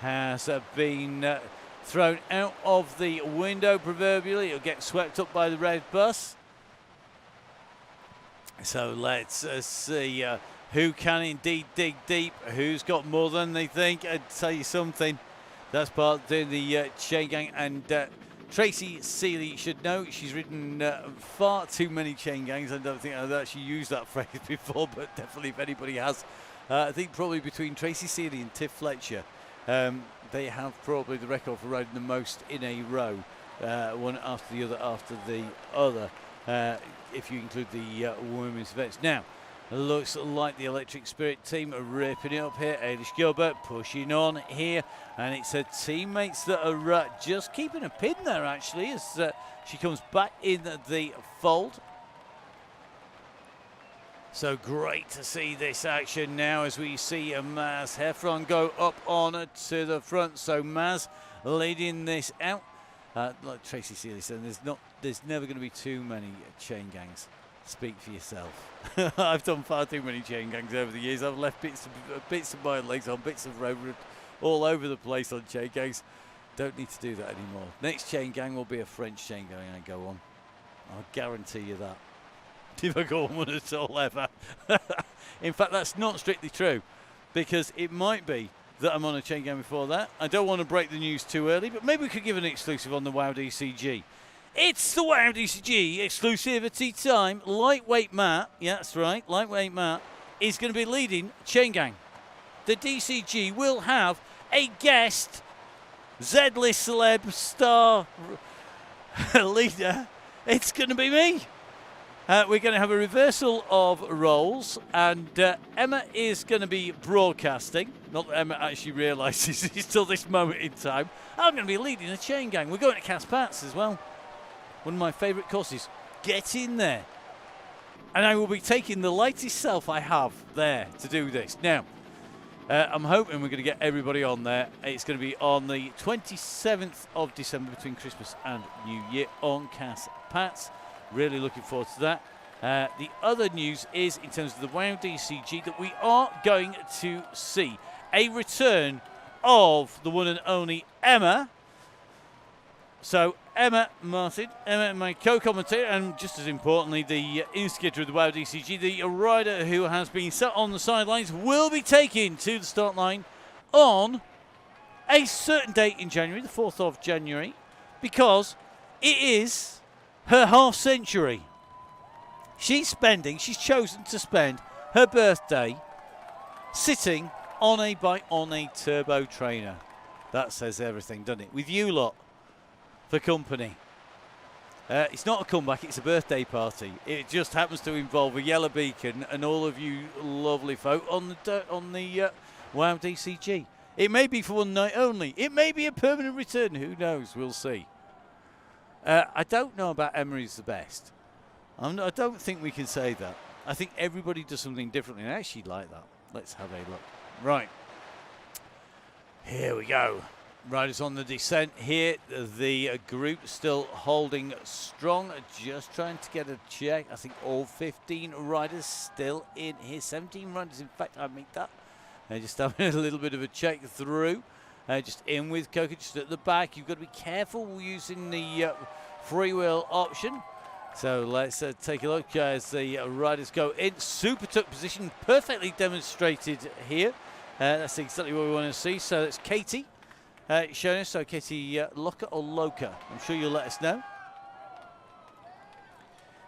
has been thrown out of the window, proverbially. It'll get swept up by the red bus. So let's see who can indeed dig deep, who's got more than they think. I'd tell you something, that's part of the Chaingang, and Tracy Seeley should know. She's ridden far too many Chaingangs. I don't think I've actually used that phrase before, but definitely if anybody has, I think probably between Tracy Seeley and Tiff Fletcher, they have probably the record for riding the most in a row, one after the other, if you include the women's events. Now, it looks like the Electric Spirit team are ripping it up here. Eilish Gilbert pushing on here, and it's her teammates that are just keeping a pin there, actually, as she comes back in the fold. So great to see this action now as we see Maz Heffron go up on to the front. So Maz leading this out. Like Tracy Seeley said, there's never going to be too many Chaingangs. Speak for yourself. I've done far too many Chaingangs over the years. I've left bits of my legs on, bits of road all over the place on Chaingangs. Don't need to do that anymore. Next Chaingang will be a French Chaingang I go on. I'll guarantee you that. If I go on one at all ever. In fact, that's not strictly true, because it might be that I'm on a Chaingang before that. I don't want to break the news too early, but maybe we could give an exclusive on the WOW DCG. It's the WOW DCG exclusivity time. Lightweight Matt, yeah, that's right, Lightweight Matt is going to be leading Chaingang. The DCG will have a guest Z-list celeb star leader. It's going to be me. We're going to have a reversal of roles, and Emma is going to be broadcasting. Not that Emma actually realises it's till this moment in time. I'm going to be leading a Chaingang. We're going to Caspats as well. One of my favourite courses. Get in there. And I will be taking the lightest self I have there to do this. Now, I'm hoping we're going to get everybody on there. It's going to be on the 27th of December between Christmas and New Year on Caspats. Really looking forward to that. The other news is, in terms of the WOW DCG, that we are going to see a return of the one and only Emma. So Emma Martin, Emma, my co-commentator, and just as importantly, the instigator of the WOW DCG, the rider who has been sat on the sidelines, will be taken to the start line on a certain date in January, the 4th of January, because it is her half century. She's chosen to spend her birthday sitting on a bike on a turbo trainer. That says everything, doesn't it? With you lot for company. It's not a comeback, it's a birthday party. It just happens to involve a yellow beacon and all of you lovely folk on the WOW DCG. It may be for one night only. It may be a permanent return. Who knows? We'll see. I don't know about Emma is the best. I don't think we can say that. I think everybody does something differently, and I actually like that. Let's have a look. Right. Here we go. Riders on the descent here. The group still holding strong. Just trying to get a check. I think all 15 riders still in here. 17 riders, in fact, I mean that. Just having a little bit of a check through. Just in with Coca, just at the back. You've got to be careful using the freewheel option. So let's take a look as the riders go in. Super tuck position, perfectly demonstrated here. That's exactly what we want to see. So that's Katie showing us. So Katie Locker or Loca? I'm sure you'll let us know.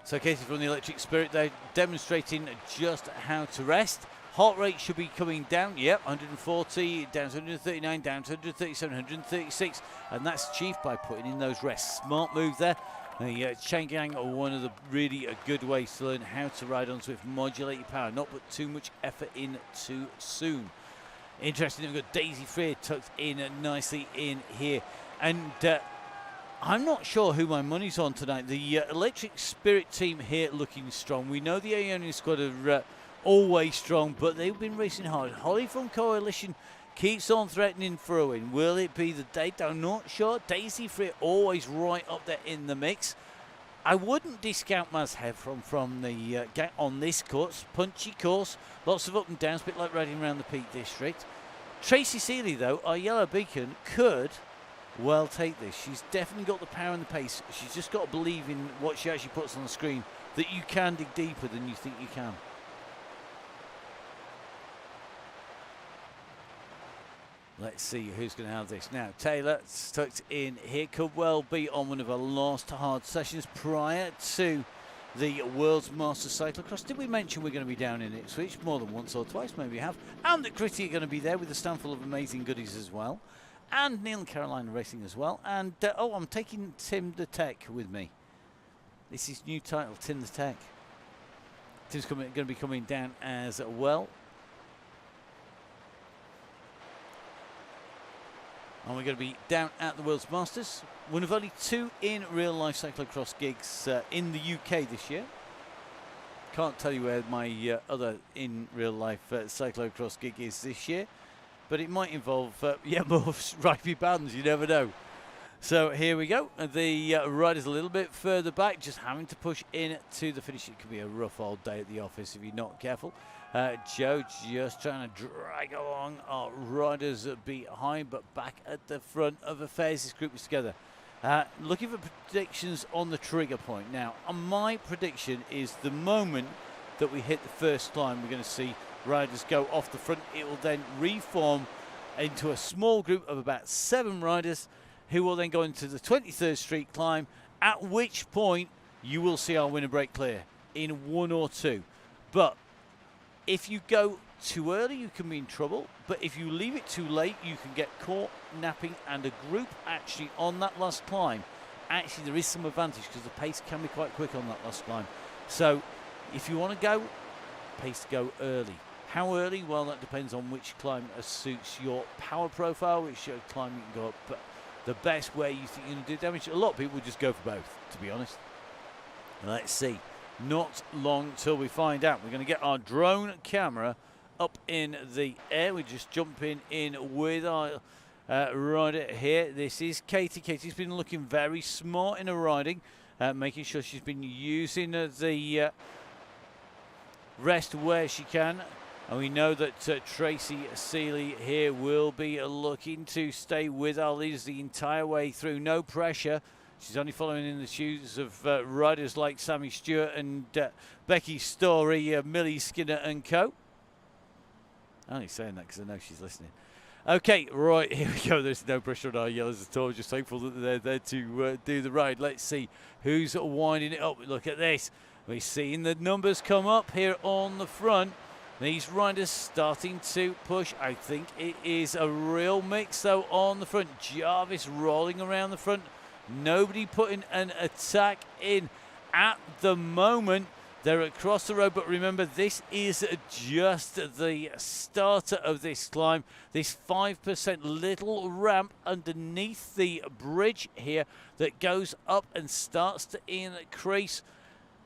So Katie from the Electric Spirit, they're demonstrating just how to rest. Heart rate should be coming down. Yep, 140, down to 139, down to 137, 136. And that's achieved by putting in those rests. Smart move there. The Chaingang are one of the really good ways to learn how to ride on Swift. Modulate your power, not put too much effort in too soon. Interesting, we've got Daisy Freer tucked in nicely in here. And I'm not sure who my money's on tonight. The Electric Spirit team here looking strong. We know the Ionian squad are always strong, but they've been racing hard. Holly from Coalition keeps on threatening for a win. Will it be the day? I'm not sure. Daisy Freer always right up there in the mix. I wouldn't discount Mazhev from the gang on this course. Punchy course, lots of up and downs, a bit like riding around the Peak District. Tracy Seeley, though, our yellow beacon, could well take this. She's definitely got the power and the pace. She's just got to believe in what she actually puts on the screen, that you can dig deeper than you think you can. Let's see who's going to have this now. Taylor tucked in here. Could well be on one of our last hard sessions prior to the World's Masters Cyclocross. Did we mention we're going to be down in Ipswich more than once or twice? Maybe we have. And that Gritty are going to be there with a stand full of amazing goodies as well. And Neil and Caroline Racing as well. And, oh, I'm taking Tim the Tech with me. This is new title, Tim the Tech. Tim's going to be coming down as well. And we're going to be down at the World's Masters. One of only 2 in real-life cyclocross gigs in the UK this year. Can't tell you where my other in real-life cyclocross gig is this year. But it might involve, yeah, more rugby bands, you never know. So here we go. The rider's a little bit further back, just having to push in to the finish. It could be a rough old day at the office if you're not careful. Joe just trying to drag along our riders behind, but back at the front of affairs. This group is together. Looking for predictions on the trigger point. Now, my prediction is the moment that we hit the first climb, we're going to see riders go off the front. It will then reform into a small group of about 7 riders who will then go into the 23rd Street climb, at which point you will see our winner break clear in 1 or 2. But if you go too early, you can be in trouble. But if you leave it too late, you can get caught napping, and a group actually on that last climb, actually there is some advantage because the pace can be quite quick on that last climb. So if you want to go, pace to go early. How early? Well, that depends on which climb suits your power profile, which climb you can go up. But the best way you think you're going to do damage, a lot of people just go for both, to be honest. Let's see. Not long till we find out. We're going to get our drone camera up in the air. We're just jumping in with our rider here. This is Katie. Katie's been looking very smart in her riding, making sure she's been using the rest where she can. And we know that Tracy Seeley here will be looking to stay with our leaders the entire way through. No pressure. She's only following in the shoes of riders like Sammy Stewart and Becky Story, Millie Skinner and co. I'm only saying that because I know she's listening. Okay, right, here we go. There's no pressure on our yellows at all. Just thankful that they're there to do the ride. Let's see who's winding it up. Look at this. We're seeing the numbers come up here on the front. These riders starting to push. I think it is a real mix, though, on the front. Jarvis rolling around the front. Nobody putting an attack in at the moment. They're across the road, but remember, this is just the starter of this climb. This 5% little ramp underneath the bridge here that goes up and starts to increase.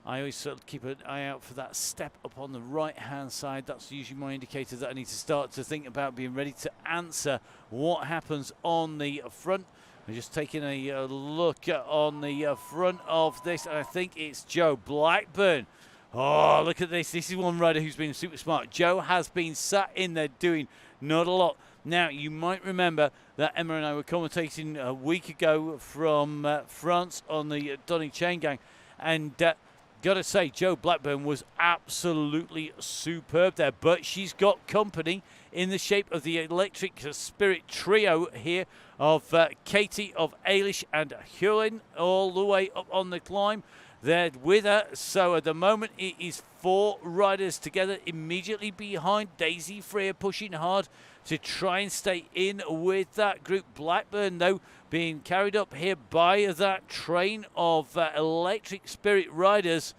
I always sort of keep an eye out for that step up on the right-hand side. That's usually my indicator that I need to start to think about being ready to answer what happens on the front. I'm just taking a look on the front of this. I think it's Joe Blackburn. Oh, look at this. This is one rider who's been super smart. Joe has been sat in there doing not a lot. Now, you might remember that Emma and I were commentating a week ago from France on the Donny Chaingang. And got to say, Joe Blackburn was absolutely superb there. But she's got company in the shape of the Electric Spirit trio here of Katie, of Ailish and Hewlin all the way up on the climb. there with her. So at the moment it is 4 riders together immediately behind. Daisy Freer pushing hard to try and stay in with that group. Blackburn, though, being carried up here by that train of Electric Spirit riders.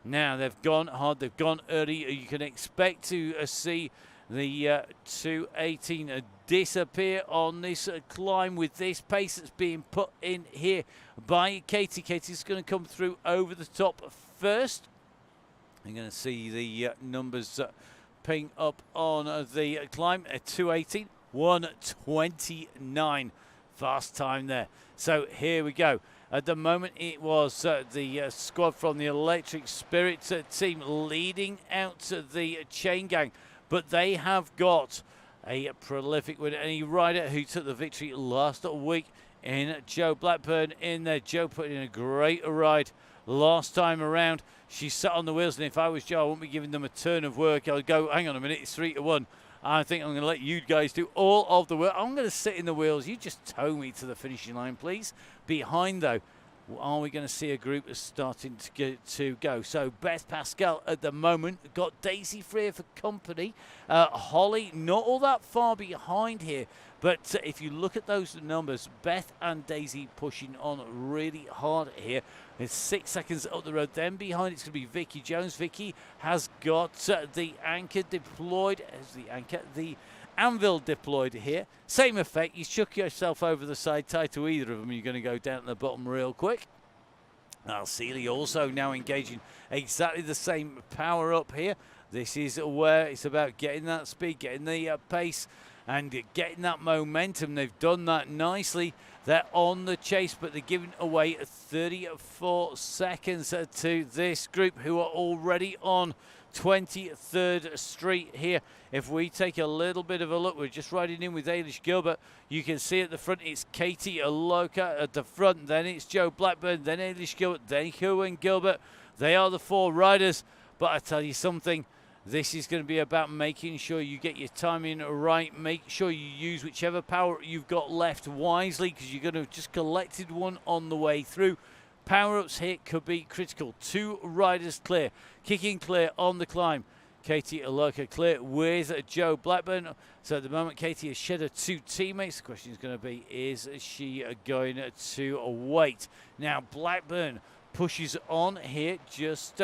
Now they've gone hard, they've gone early. You can expect to see the 218 disappear on this climb with this pace that's being put in here by Katie. Katie's going to come through over the top first. You're going to see the numbers ping up on the climb at 218, 129. Fast time there. So here we go. At the moment, it was the squad from the Electric Spirit team leading out the Chaingang. But they have got a prolific winner, any rider who took the victory last week in Joe Blackburn in there. Joe put in a great ride last time around. She sat on the wheels, and if I was Joe, I wouldn't be giving them a turn of work. I would go, hang on a minute, it's 3-1. I think I'm going to let you guys do all of the work. I'm going to sit in the wheels. You just tow me to the finishing line, please. Behind, though, are we going to see a group starting to go? So Beth Pascal at the moment got Daisy Freer for company. Holly not all that far behind here, but if you look at those numbers, Beth and Daisy pushing on really hard here. It's 6 seconds up the road. Then behind it's going to be Vicky Jones. Vicky has got the anchor deployed. The anvil deployed here. Same effect. You chuck yourself over the side, tie to either of them, you're going to go down to the bottom real quick. Now Seeley also now engaging exactly the same power up here. This is where it's about getting that speed, getting the pace, and getting that momentum. They've done that nicely. They're on the chase, but they're giving away 34 seconds to this group who are already on 23rd Street here. If we take a little bit of a look, we're just riding in with Ailish Gilbert. You can see at the front it's Katie Aloka at the front, then it's Joe Blackburn, then Ailish Gilbert, then Hugh Gilbert. They are the 4 riders, but I tell you something, this is going to be about making sure you get your timing right. Make sure you use whichever power you've got left wisely, because you're going to have just collected one on the way through. Power-ups here could be critical. 2 riders clear, kicking clear on the climb. Katie Aloka clear with Joe Blackburn. So at the moment, Katie has shed her 2 teammates. The question is going to be, is she going to wait? Now, Blackburn pushes on here, just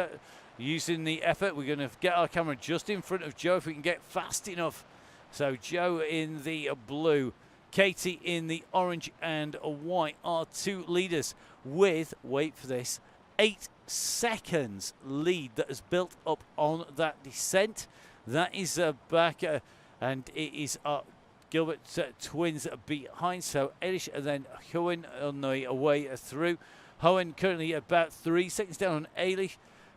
using the effort. We're going to get our camera just in front of Joe if we can get fast enough. So Joe in the blue, Katie in the orange and white are 2 leaders with, wait for this, 8 seconds lead that has built up on that descent. That is back, and it is Gilbert twins behind. So Elish and then Hohen on the way through. Hohen currently about 3 seconds down on Elish,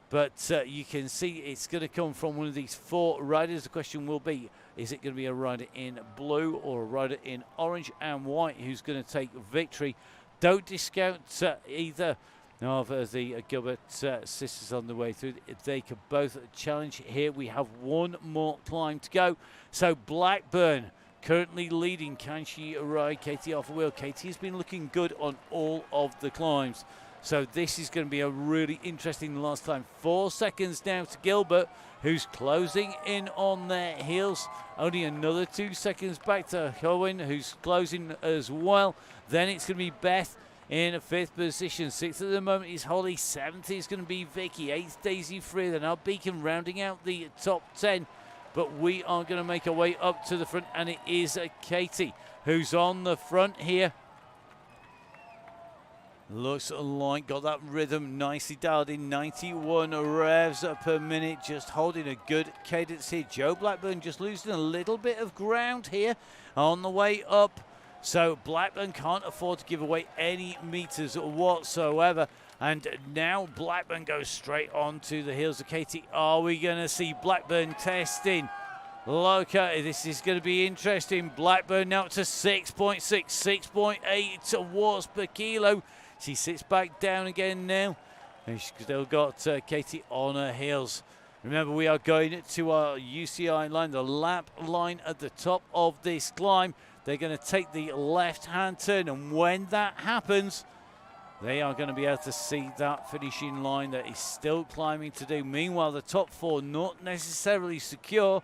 but you can see it's going to come from one of these 4 riders. The question will be, is it going to be a rider in blue or a rider in orange and white who's going to take victory? Don't discount either of the Gilbert sisters on the way through. They could both challenge here. We have 1 more climb to go. So Blackburn currently leading. Can she ride Katie off the wheel? Katie has been looking good on all of the climbs. So this is going to be a really interesting last time. 4 seconds now to Gilbert, who's closing in on their heels. Only another 2 seconds back to Cohen, who's closing as well. Then it's going to be Beth in a 5th position. 6th at the moment is Holly. 7th is going to be Vicky. 8th, Daisy Freer. Then our Beacon rounding out the top 10. But we are going to make our way up to the front, and it is Katie who's on the front here. Looks like got that rhythm nicely dialed in, 91 revs per minute, just holding a good cadence here. Joe Blackburn just losing a little bit of ground here on the way up. So Blackburn can't afford to give away any meters whatsoever. And now Blackburn goes straight on to the heels of Katie. Are we going to see Blackburn testing? Loka, this is going to be interesting. Blackburn now to 6.6, 6.8 watts per kilo. She sits back down again now, and she's still got Katie on her heels. Remember, we are going to our UCI line, the lap line at the top of this climb. They're going to take the left-hand turn, and when that happens, they are going to be able to see that finishing line that is still climbing to do. Meanwhile, the top four not necessarily secure.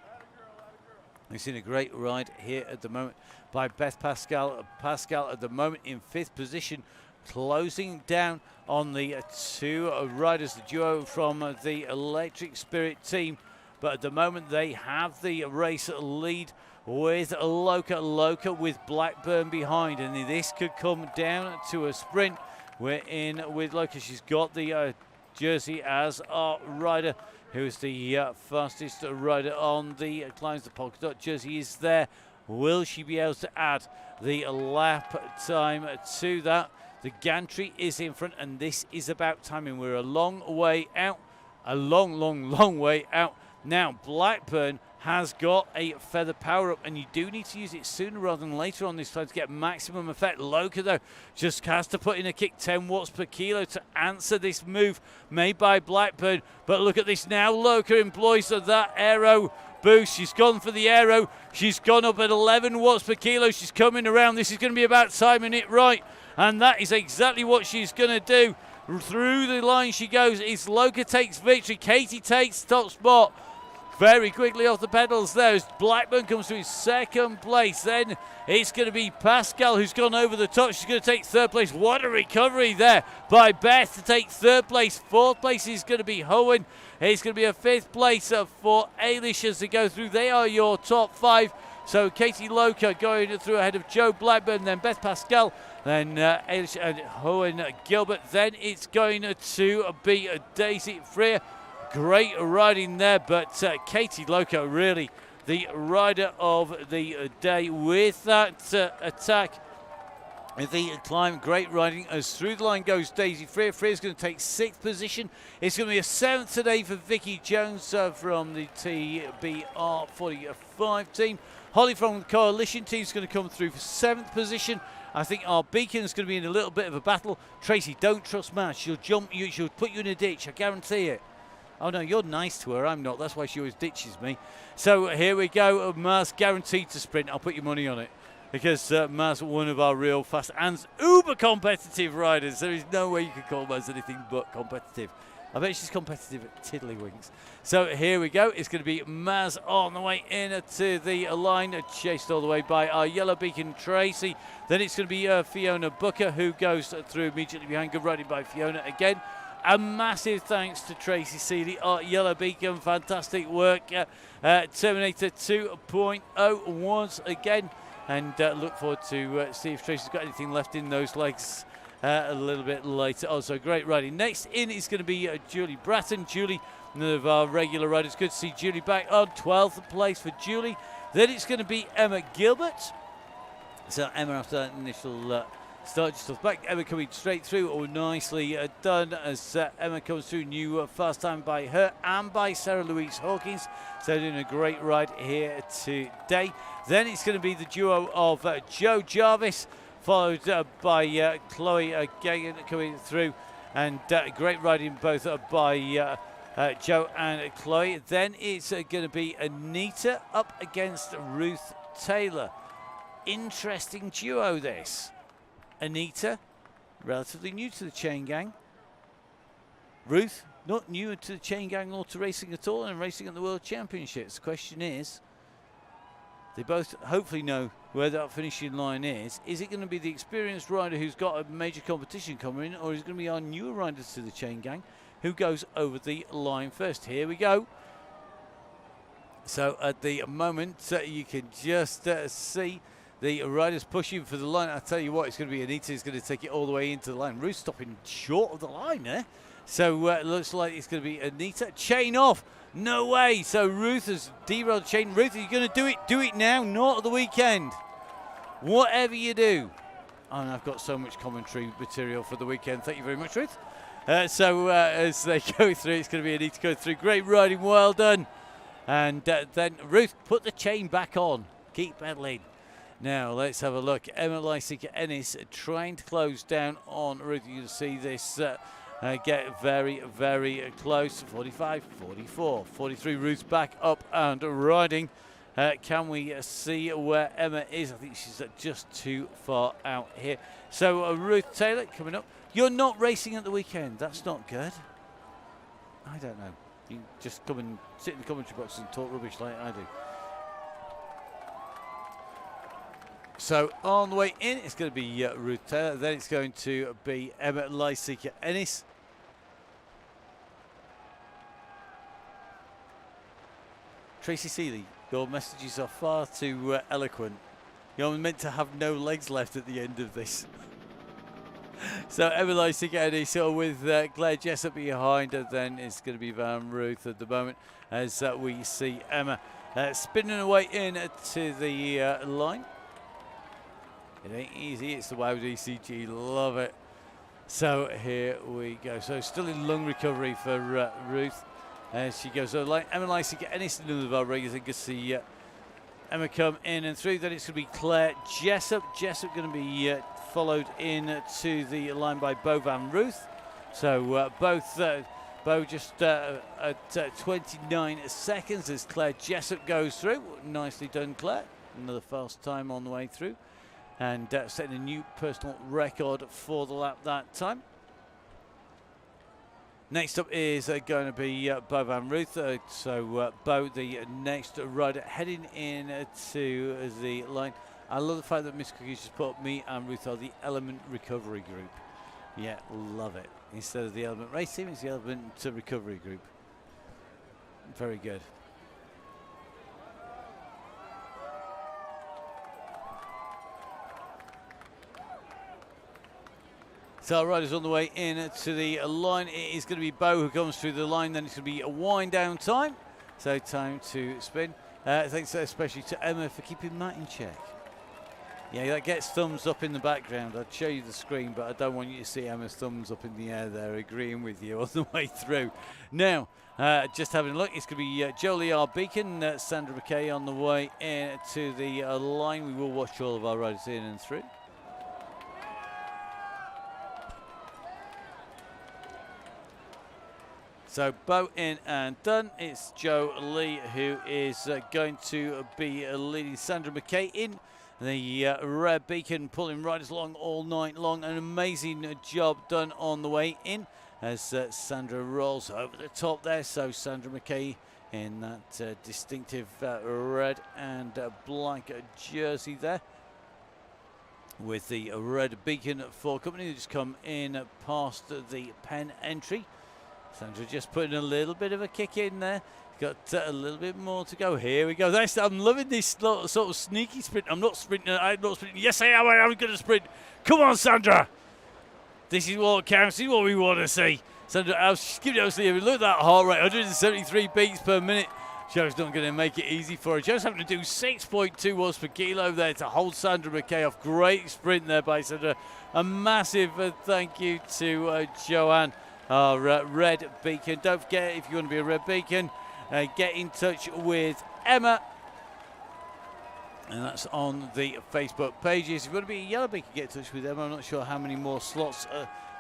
We've seen a great ride here at the moment by Beth Pascal. Pascal at the moment in 5th position, closing down on the two riders, the duo from the Electric Spirit team. But at the moment, they have the race lead with Loca with Blackburn behind. And this could come down to a sprint. We're in with Loca. She's got the jersey as our rider, who's the fastest rider on the climbs. The polka dot jersey is there. Will she be able to add the lap time to that? The gantry is in front, and this is about timing. We're a long way out, a long way out. Now, Blackburn has got a feather power-up, and you do need to use it sooner rather than later on this time to get maximum effect. Loca, though, just has to put in a kick, 10 watts per kilo, to answer this move made by Blackburn. But look at this now. Loca employs that aero boost. She's gone for the aero. She's gone up at 11 watts per kilo. She's coming around. This is going to be about timing it right, and that is exactly what she's going to do. Through the line she goes. It's Loca takes victory. Katie takes top spot. Very quickly off the pedals there as Blackburn comes to his 2nd place. Then it's going to be Pascal who's gone over the top. She's going to take 3rd place. What a recovery there by Beth to take 3rd place. 4th place is going to be Hohen. It's going to be a 5th place for Ailish as they go through. They are your top 5. So Katie Loca going through ahead of Joe Blackburn, then Beth Pascal, then Ailish and Hohen Gilbert. Then it's going to be Daisy Freer. Great riding there, but Katie Loca really the rider of the day with that attack. The climb, great riding as through the line goes Daisy Freer. Freer's going to take 6th position. It's going to be a 7th today for Vicky Jones from the TBR 45 team. Holly from the Coalition team is going to come through for 7th position. I think our Beacon is going to be in a little bit of a battle. Tracy, don't trust Maz. She'll jump you. She'll put you in a ditch. I guarantee it. Oh, no, you're nice to her. I'm not. That's why she always ditches me. So here we go. Maz guaranteed to sprint. I'll put your money on it. Because Maz, one of our real fast and uber competitive riders. There is no way you could call Maz anything but competitive. I bet she's competitive at Tiddlywinks. So here we go. It's going to be Maz on the way in to the line, chased all the way by our Yellow Beacon Tracy. Then it's going to be Fiona Booker who goes through immediately behind. Good riding by Fiona again. A massive thanks to Tracy Seeley, our Yellow Beacon. Fantastic work. Terminator 2.0 once again. And look forward to see if Tracy's got anything left in those legs a little bit later. Also, great riding. Next in is going to be Julie Bratton. Julie, one of our regular riders. Good to see Julie back on 12th place for Julie. Then it's going to be Emma Gilbert. So Emma, after that initial start just off back, Emma coming straight through. Oh, nicely done as Emma comes through. New fast time by her and by Sarah Louise Hawkins. So doing a great ride here today. Then it's going to be the duo of Joe Jarvis, followed by Chloe Gagan coming through. And great riding both by Joe and Chloe. Then it's going to be Anita up against Ruth Taylor. Interesting duo this. Anita, relatively new to the Chaingang. Ruth, not new to the Chaingang or to racing at all, and racing at the World Championships. The question is, they both hopefully know where that finishing line is. Is it going to be the experienced rider who's got a major competition coming in, or is it going to be our newer riders to the Chaingang who goes over the line first? Here we go. So at the moment, you can just see the riders pushing for the line. I tell you what, it's going to be Anita who's going to take it all the way into the line. Ruth stopping short of the line there. So it looks like it's going to be Anita. Chain off. No way. So Ruth has derailed the chain. Ruth, are you going to do it? Do it now, not at the weekend. Whatever you do. Oh, and I've got so much commentary material for the weekend. Thank you very much, Ruth. So as they go through, it's going to be Anita going through. Great riding. Well done. And then Ruth, put the chain back on. Keep pedaling. Now, let's have a look. Emma Lysick-Ennis trying to close down on Ruth. You can see this get very, very close. 45, 44, 43. Ruth back up and riding. Can we see where Emma is? I think she's just too far out here. So Ruth Taylor coming up. You're not racing at the weekend. That's not good. I don't know. You just come and sit in the commentary box and talk rubbish like I do. So on the way in, it's going to be Ruth Taylor. Then it's going to be Emma Lysica-Ennis. Tracy Seeley, your messages are far too eloquent. You're meant to have no legs left at the end of this. So Emma Lysica-Ennis with Claire Jessup behind her. Then it's going to be Van Ruth at the moment as we see Emma spinning away in to the line. It ain't easy, it's the WOW DCG, love it. So here we go. So still in lung recovery for Ruth as she goes. So like Emma Lysica-Ennis, none of our regulars, I can see Emma come in and through. Then it's going to be Claire Jessup. Jessup going to be followed in to the line by Bo Van Ruth. So Bo just at 29 seconds as Claire Jessup goes through. Nicely done, Claire. Another fast time on the way through. And setting a new personal record for the lap that time. Next up is going to be Bo Van Ruth. So Bo, the next rider, heading in to the line. I love the fact that Miss Cookies just put me and Ruth are the Element Recovery Group. Yeah, love it. Instead of the Element Race Team, it's the Element Recovery Group. Very good. So our riders on the way in to the line. It is going to be Bo who comes through the line. Then it's going to be a wind down time. So time to spin. Thanks especially to Emma for keeping Matt in check. Yeah, that gets thumbs up in the background. I'd show you the screen, but I don't want you to see Emma's thumbs up in the air there, agreeing with you on the way through. Now, just having a look, it's going to be Jolie R. Beacon, Sandra McKay on the way in to the line. We will watch all of our riders in and through. So Bo in and done. It's Joe Lee who is going to be leading Sandra McKay in. The Red Beacon pulling riders along all night long. An amazing job done on the way in as Sandra rolls over the top there. So Sandra McKay in that distinctive red and black jersey there. With the Red Beacon for company, just come in past the pen entry. Sandra just putting a little bit of a kick in there. Got a little bit more to go. Here we go. I'm loving this sort of sneaky sprint. I'm not sprinting. Yes, I am. I'm going to sprint. Come on, Sandra. This is what counts. This is what we want to see. Sandra, look at that heart rate. 173 beats per minute. Joe's not going to make it easy for her. Joe's having to do 6.2 watts per kilo there to hold Sandra McKay off. Great sprint there by Sandra. A massive thank you to Joanne. Our Red Beacon. Don't forget, if you want to be a Red Beacon, get in touch with Emma. And that's on the Facebook pages. If you want to be a Yellow Beacon, get in touch with Emma. I'm not sure how many more slots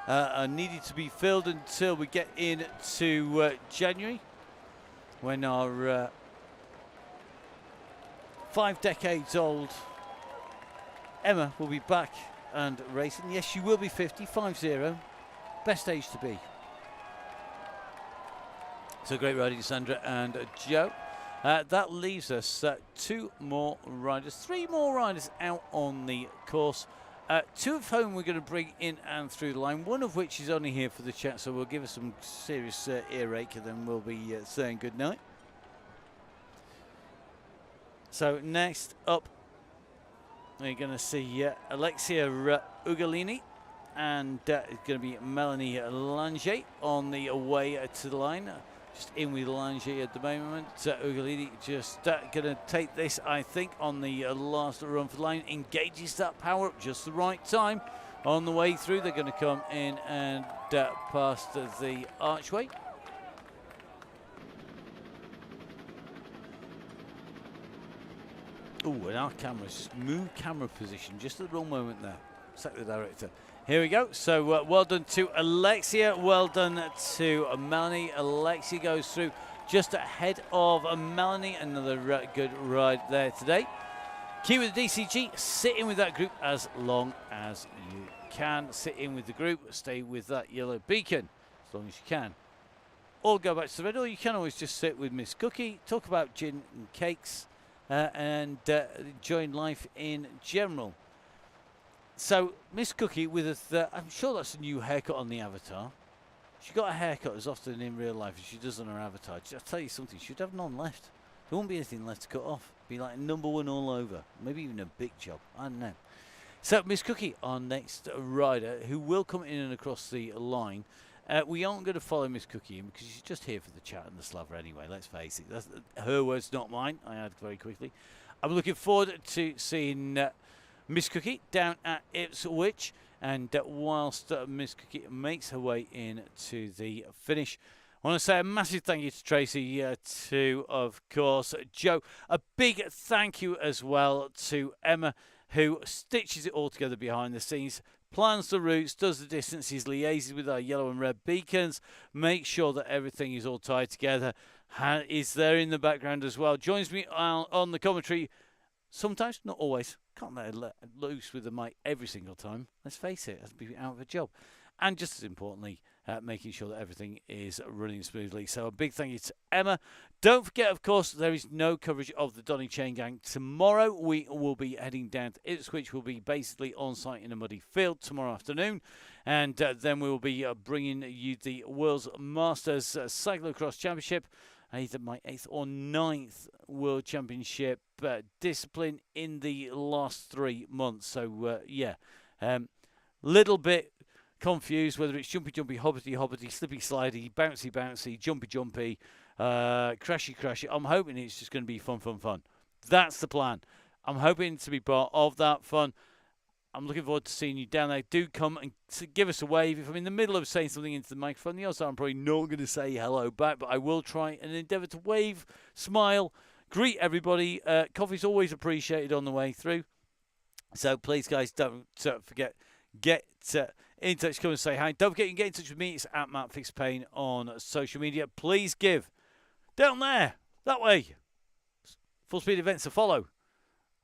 are needed to be filled until we get into January, when our 5 decades old Emma will be back and racing. Yes, she will be 50. Best age to be. So great riding, Sandra and Joe. That leaves us 3 more riders out on the course. 2 of whom we're going to bring in and through the line, one of which is only here for the chat, so we'll give us some serious earache and then we'll be saying goodnight. So next up, we're going to see Alexia Ugolini. And it's going to be Melanie Lange on the way to the line. Just in with Lange at the moment. Ugolini just going to take this, I think, on the last run for the line. Engages that power up just the right time. On the way through, they're going to come in and past the archway. Oh, and our cameras just move camera position just at the wrong moment there. Sack the director. Here we go. So well done to Alexia. Well done to Melanie. Alexia goes through. just ahead of Melanie. Another good ride there today. Keep with the DCG, sit in with that group as long as you can. Sit in with the group, stay with that yellow beacon as long as you can. Or go back to the red, or you can always just sit with Miss Cookie, talk about gin and cakes, and join life in general. So, Miss Cookie with I'm sure that's a new haircut on the avatar. She got a haircut as often in real life as she does on her avatar. I'll tell you something, she'd have none left. There won't be anything left to cut off. Be like #1 all over. Maybe even a big job. I don't know. So, Miss Cookie, our next rider, who will come in and across the line. We aren't going to follow Miss Cookie in because she's just here for the chat and the slaver anyway, let's face it. That's her words, not mine, I add very quickly. I'm looking forward to seeing Miss Cookie down at Ipswich. And whilst Miss Cookie makes her way in to the finish, I want to say a massive thank you to Tracy, to, of course, Joe. A big thank you as well to Emma, who stitches it all together behind the scenes. Plans the routes, does the distances, liaises with our yellow and red beacons, makes sure that everything is all tied together, is there in the background as well. Joins me on the commentary, sometimes, not always. Can't let her loose with the mic every single time. Let's face it, that'd be out of a job. And just as importantly, making sure that everything is running smoothly. So a big thank you to Emma. Don't forget, of course, there is no coverage of the Donny Chaingang tomorrow. We will be heading down to Ipswich. We'll be basically on site in a muddy field tomorrow afternoon. And then we will be bringing you the World's Masters Cyclocross Championship. Either my 8th or 9th World Championship discipline in the last 3 months. So, yeah, little bit confused whether it's jumpy, jumpy, hobbity, hobbity, slippy, slidey, bouncy, bouncy, jumpy, jumpy, crashy, crashy. I'm hoping it's just going to be fun, fun, fun. That's the plan. I'm hoping to be part of that fun. I'm looking forward to seeing you down there. Do come and give us a wave. If I'm in the middle of saying something into the microphone, the odds are I'm probably not going to say hello back, but I will try and endeavour to wave, smile, greet everybody. Coffee's always appreciated on the way through. So please, guys, don't forget, get in touch, come and say hi. Don't forget, you can get in touch with me. It's at Matt Fixpain on social media. Please give down there, that way. Full Speed Events to follow.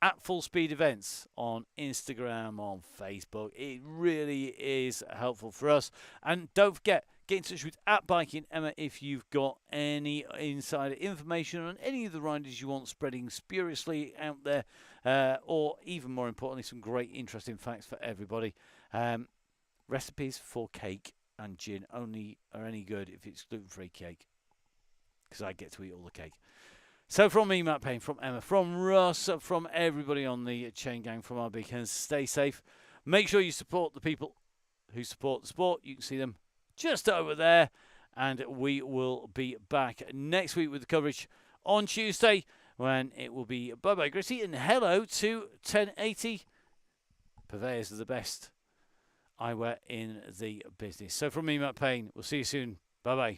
At Full Speed Events on Instagram, on Facebook. It really is helpful for us. And don't forget, get in touch with at Biking Emma if you've got any insider information on any of the riders you want spreading spuriously out there, or even more importantly, some great interesting facts for everybody. Recipes for cake and gin only are any good if it's gluten-free cake, because I get to eat all the cake. So from me, Matt Payne, from Emma, from Russ, from everybody on the Chaingang, from our beacons, stay safe. Make sure you support the people who support the sport. You can see them just over there. And we will be back next week with the coverage on Tuesday, when it will be bye-bye Gritty and hello to 1080, purveyors of the best eyewear in the business. So from me, Matt Payne, we'll see you soon. Bye-bye.